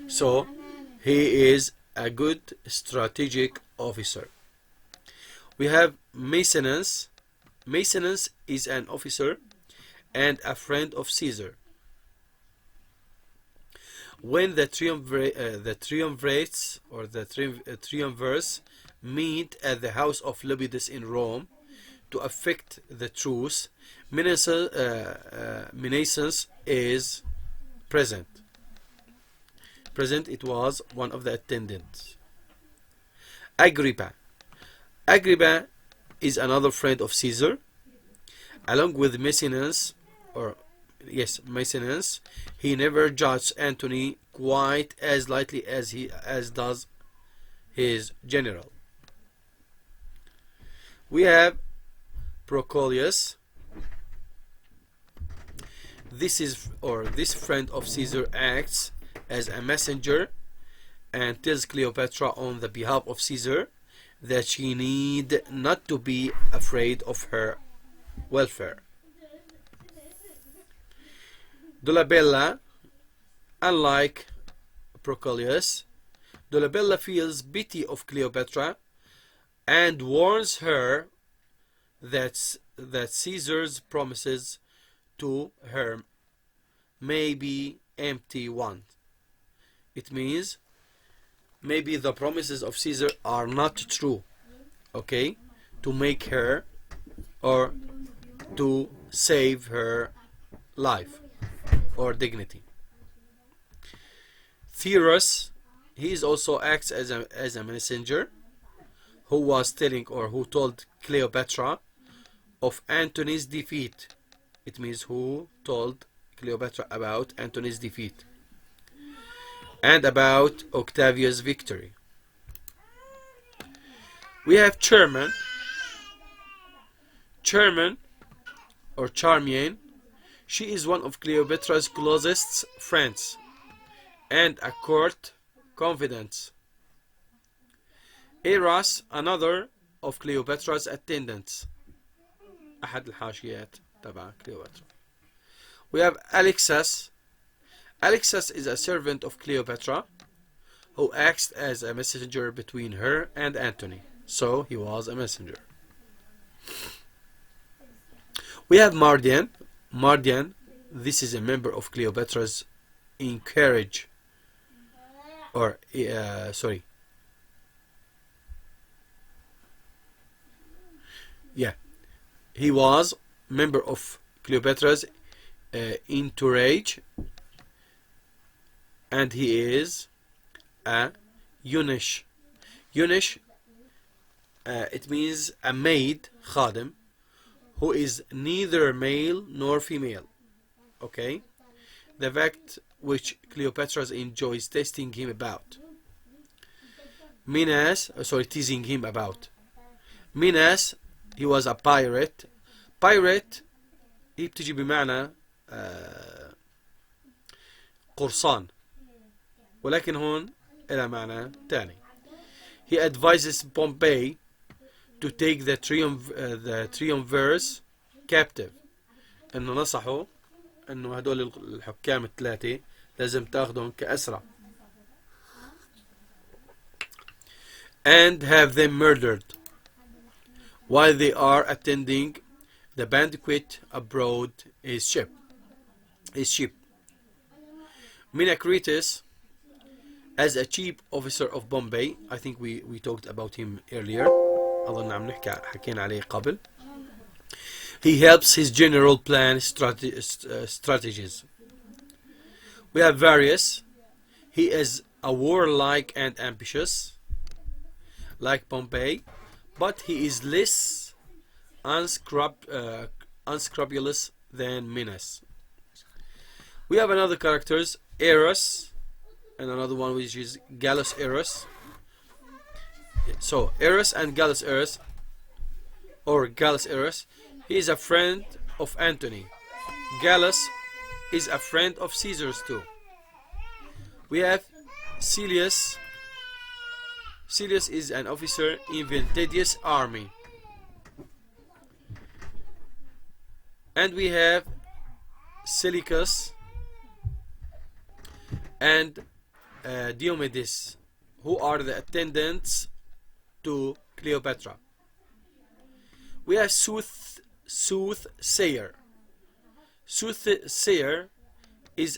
So he is a good strategic officer. We have Maecenas. Maecenas is an officer and a friend of Caesar. When the triumvirates or the triumvirs meet at the house of Lepidus in Rome to effect the truce, Menaeus is present. It was one of the attendants. Agrippa. Agrippa is another friend of Caesar. Along with Maecenas, he never judged Antony quite as lightly as does his general. We have Procolius. This friend of Caesar acts as a messenger and tells Cleopatra on the behalf of Caesar that she need not to be afraid of her welfare. Dolabella, unlike Procolius, Dolabella feels pity of Cleopatra and warns her that Caesar's promises to her may be empty ones. It means maybe the promises of Caesar are not true, okay, to make her or to save her life or dignity. Theros, he also acts as a messenger who told Cleopatra of Antony's defeat. It means who told Cleopatra about Antony's defeat and about Octavia's victory. We have Chairman or Charmian. She is one of Cleopatra's closest friends and a court confidant. Eros, another of Cleopatra's attendants. أحد الحاشيات تبع كليوباترا. We have Alexas. Alexas is a servant of Cleopatra who acts as a messenger between her and Antony. So he was a messenger. We have Mardian. Mardian, this is a member of Cleopatra's encourage or he was member of Cleopatra's entourage, and he is a eunuch. Eunuch, it means a maid, khadim, who is neither male nor female. Okay, the fact which Cleopatra enjoys teasing him about. Teasing him about. Minas, he was a pirate. Pirate هي بتجي بمعنى قرصان، ولكن هون إلى معنى تاني. He advises Pompey to take the triumvirs captive. إنه نصحه إنه هدول الحكام الثلاثة لازم تاخذهم كأسرى and have them murdered while they are attending the banquet aboard his ship. Menacratus, as a chief officer of Bombay, I think we talked about him earlier. أظن عم حكينا عليه قبل. He helps his general plan strategies. We have Varius. He is a warlike and ambitious, like Pompey, but he is less unscrupulous than Minas. We have another characters, Eros, and another one which is Gallus Eros. So Eros and Gallus Eros, he is a friend of Antony. Gallus is a friend of Caesar's too. We have Celius. Silius is an officer in Ventidius' army. And we have Seleucus and Diomedes, who are the attendants to Cleopatra. We have soothsayer. Soothsayer is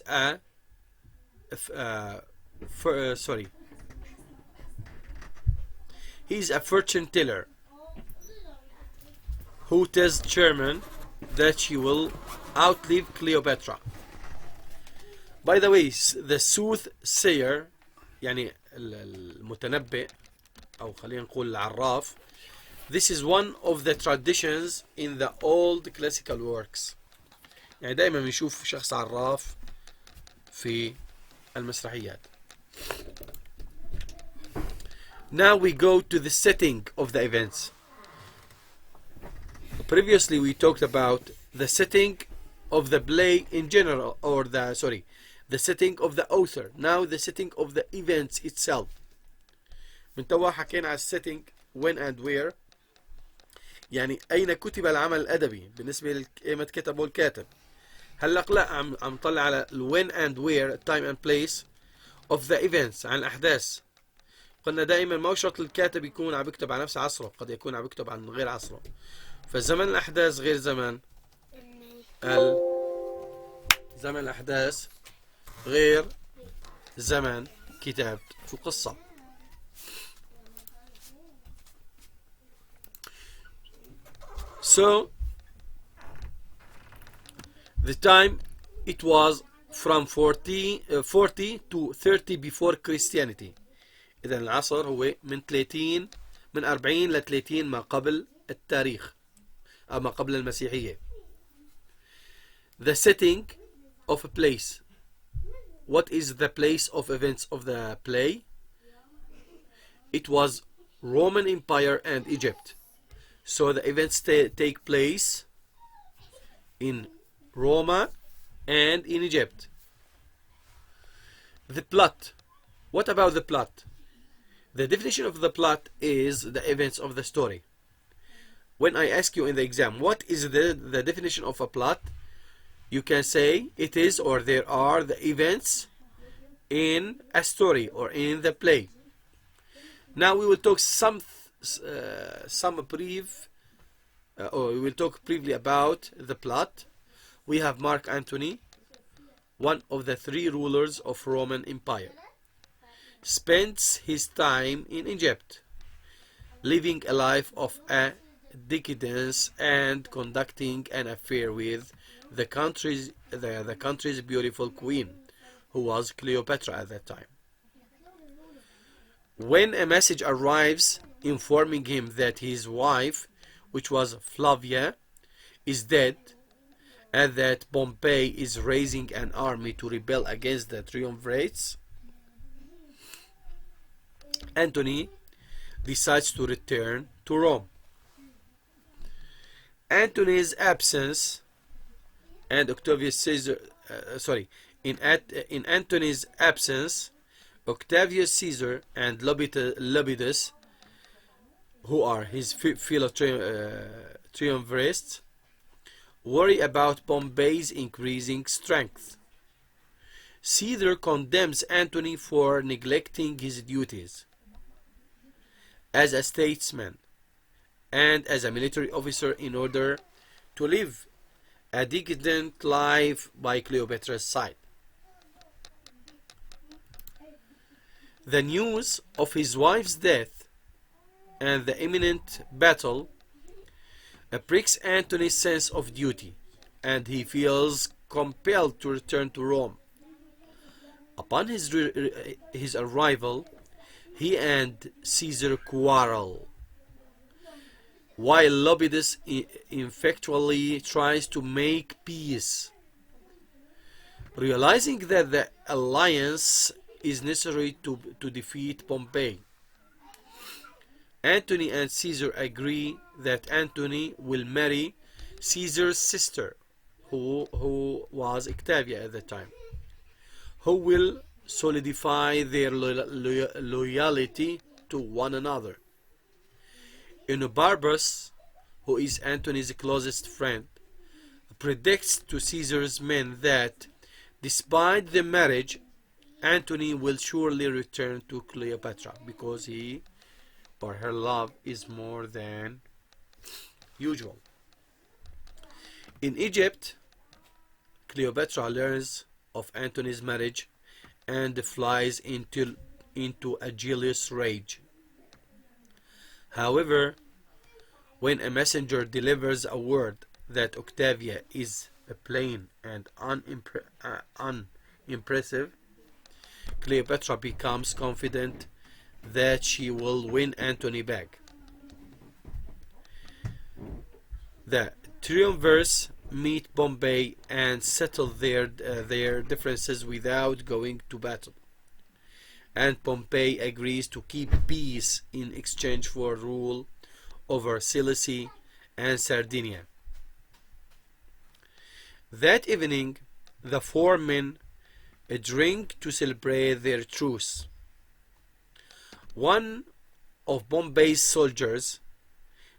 he's a fortune teller who tells Chairman that she will outlive Cleopatra. By the way, the soothsayer يعني المتنبئ أو خلينا نقول العراف, this is one of the traditions in the old classical works. يعني دائما بنشوف شخص عراف في المسرحيات. Now we go to the setting of the events. Previously we talked about the setting of the play in general, or the setting of the author. Now the setting of the events itself. من توا حكينا على setting when and where, يعني أين كتب العمل الأدبي بالنسبة لما كتبه الكاتب. هلا لا عم طلع على when and where, time and place of the events, عن الأحداث. قلنا دائما ما شرط الكاتب يكون عم يكتب على نفس عصره، قد يكون عم يكتب عن غير عصره. فزمن الأحداث غير زمن زمن الأحداث غير زمن كتابة القصة. So the time, it was from 40 to 30 before Christianity. إذا العصر هو من 40 ل 30 ما قبل التاريخ أو ما قبل المسيحية. The setting of a place. What is the place of events of the play? It was Roman Empire and Egypt. So the events take place in Roma and in Egypt. The plot. What about the plot? The definition of the plot is the events of the story. When I ask you in the exam, what is the definition of a plot? You can say it is, or there are, the events in a story or in the play. Now we will talk we will talk briefly about the plot. We have Mark Antony, one of the 3 rulers of Roman Empire, spends his time in Egypt, living a life of a decadence and conducting an affair with the country's beautiful queen, who was Cleopatra at that time. When a message arrives informing him that his wife, which was Flavia, is dead, and that Pompey is raising an army to rebel against the triumvirates, Antony decides to return to Rome. Antony's absence and Octavius Caesar, in Antony's absence, Octavius Caesar and Lepidus, who are his fellow triumvirates, worry about Pompey's increasing strength. Caesar condemns Antony for neglecting his duties as a statesman and as a military officer in order to live a decadent life by Cleopatra's side. The news of his wife's death and the imminent battle pricks Antony's sense of duty, and he feels compelled to return to Rome. Upon his arrival, he and Caesar quarrel, while Lepidus effectually tries to make peace. Realizing that the alliance is necessary to defeat Pompey, Antony and Caesar agree that Antony will marry Caesar's sister, who was Octavia at the time, who will solidify their loyalty to one another. Enobarbus, who is Antony's closest friend, predicts to Caesar's men that despite the marriage, Antony will surely return to Cleopatra because he or her love is more than usual. In Egypt, Cleopatra learns of Antony's marriage and flies into a jealous rage. However, when a messenger delivers a word that Octavia is plain and unimpressive, Cleopatra becomes confident that she will win Antony back. The triumvirs meet Pompey and settle their differences without going to battle. And Pompey agrees to keep peace in exchange for rule over Cilicia and Sardinia. That evening, the four men drink to celebrate their truce. One of Pompey's soldiers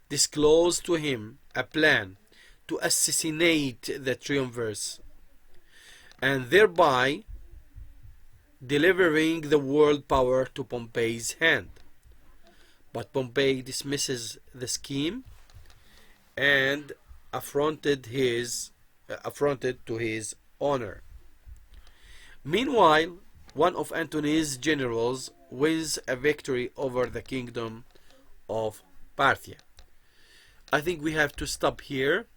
disclosed to him a plan to assassinate the triumvirs and thereby delivering the world power to Pompey's hand. But Pompey dismisses the scheme and affronted to his honor. Meanwhile, one of Antony's generals wins a victory over the kingdom of Parthia. I think we have to stop here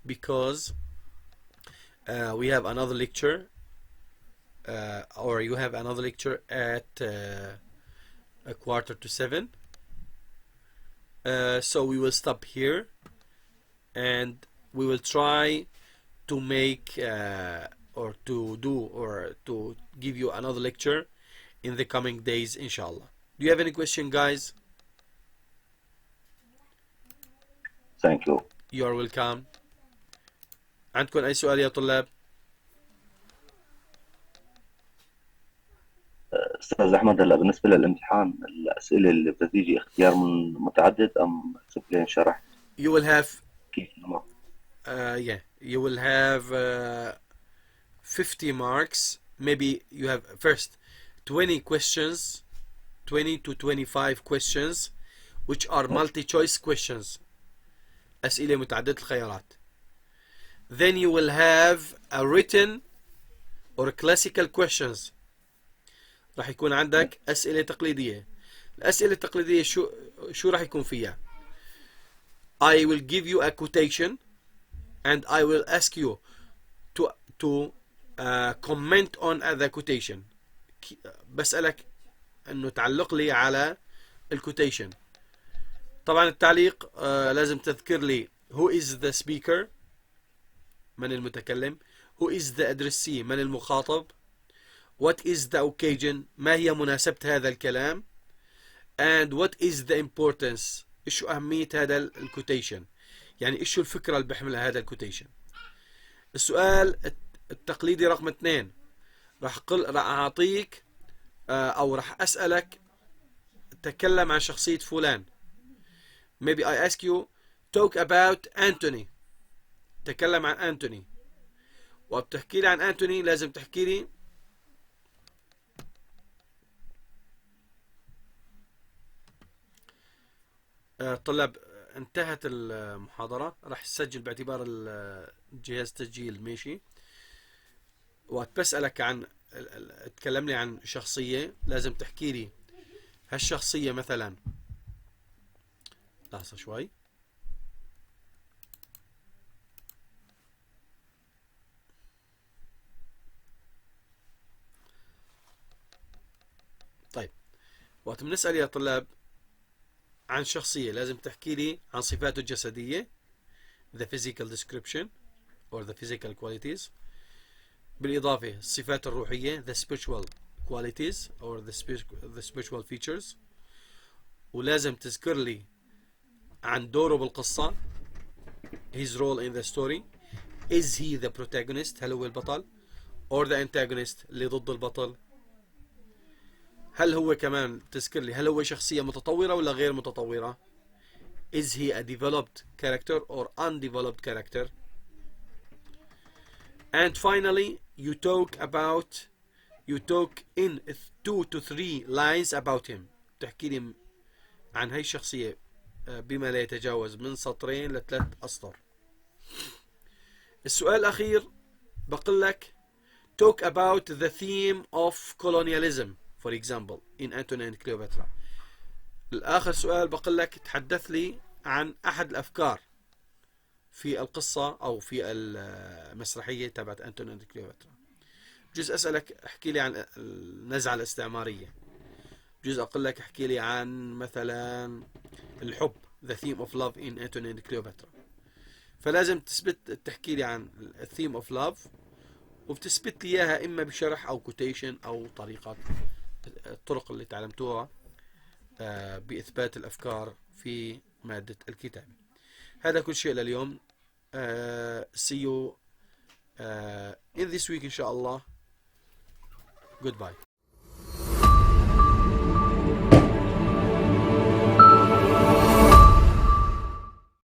because we have another lecture or you have another lecture at 6:45. So we will stop here and we will try to make or to give you another lecture in the coming days inshallah. Do you have any question, guys? Thank you. You are welcome. عندكم أي سؤال يا طلاب؟ أستاذ أحمد، هلا بالنسبة للامتحان الأسئلة اللي بتيجي اختيار من متعدد أم سبلين شرح؟ You will have كيف النظام؟ you will have 50 marks. Maybe you have first 20 questions, 20 to 25 questions which are multi-choice questions. أسئلة متعددة الخيارات. Then you will have a written or classical questions. راح يكون عندك أسئلة تقليدية. الأسئلة التقليدية شو راح يكون فيها؟ I will give you a quotation and I will ask you to comment on the quotation. بسألك انه تعلق لي على الكوتيشن. طبعا التعليق لازم تذكر لي who is the speaker، من المتكلم، who is the addressee، من المخاطب، what is the occasion، ما هي مناسبة هذا الكلام، and what is the importance، ايش أهمية هذا الكوتيشن، يعني ايش الفكرة اللي بيحملها هذا الكوتيشن. السؤال التقليدي رقم 2 راح أعطيك أو راح أسألك تكلم عن شخصية فلان. Maybe I ask you talk about Anthony، تكلم عن أنتوني، وبتحكي لي عن أنتوني لازم تحكي لي طلاب انتهت المحاضرة، راح تسجل باعتبار الجهاز تسجيل ماشي. وقت بسألك عن تكلمني عن شخصية لازم تحكي لي هالشخصية مثلا. لحظة شوي. طيب وقت بنسأل يا طلاب عن شخصية لازم تحكي لي عن صفاته الجسدية the physical description or the physical qualities، بالإضافة الصفات الروحية the spiritual qualities or the spiritual features، ولازم تذكر لي عن دوره بالقصة his role in the story، is he the protagonist، هل هو البطل or the antagonist اللي ضد البطل، هل هو كمان تذكر لي هل هو شخصية متطورة ولا غير متطورة؟ Is he a developed character or undeveloped character? And finally, you talk in 2 to 3 lines about him. تحكي لي عن هاي الشخصية بما لا يتجاوز من سطرين ل3 أسطر. السؤال الأخير بقول لك talk about the theme of colonialism for example in Antony and Cleopatra. الآخر سؤال بقول لك تحدث لي عن أحد الأفكار في القصة أو في المسرحية تبعت أنتوني أند كليوباترا. بجوز أسألك احكي لي عن النزعة الاستعمارية، بجوز أقول لك احكي لي عن مثلا الحب the theme of love in Antony and Cleopatra. فلازم تحكي لي عن الثيم of love وبتثبت لي إياها إما بشرح أو quotation أو الطرق اللي تعلمتوها بإثبات الأفكار في مادة الكتابة. هذا كل شيء لليوم. See you in this week إن شاء الله. Goodbye.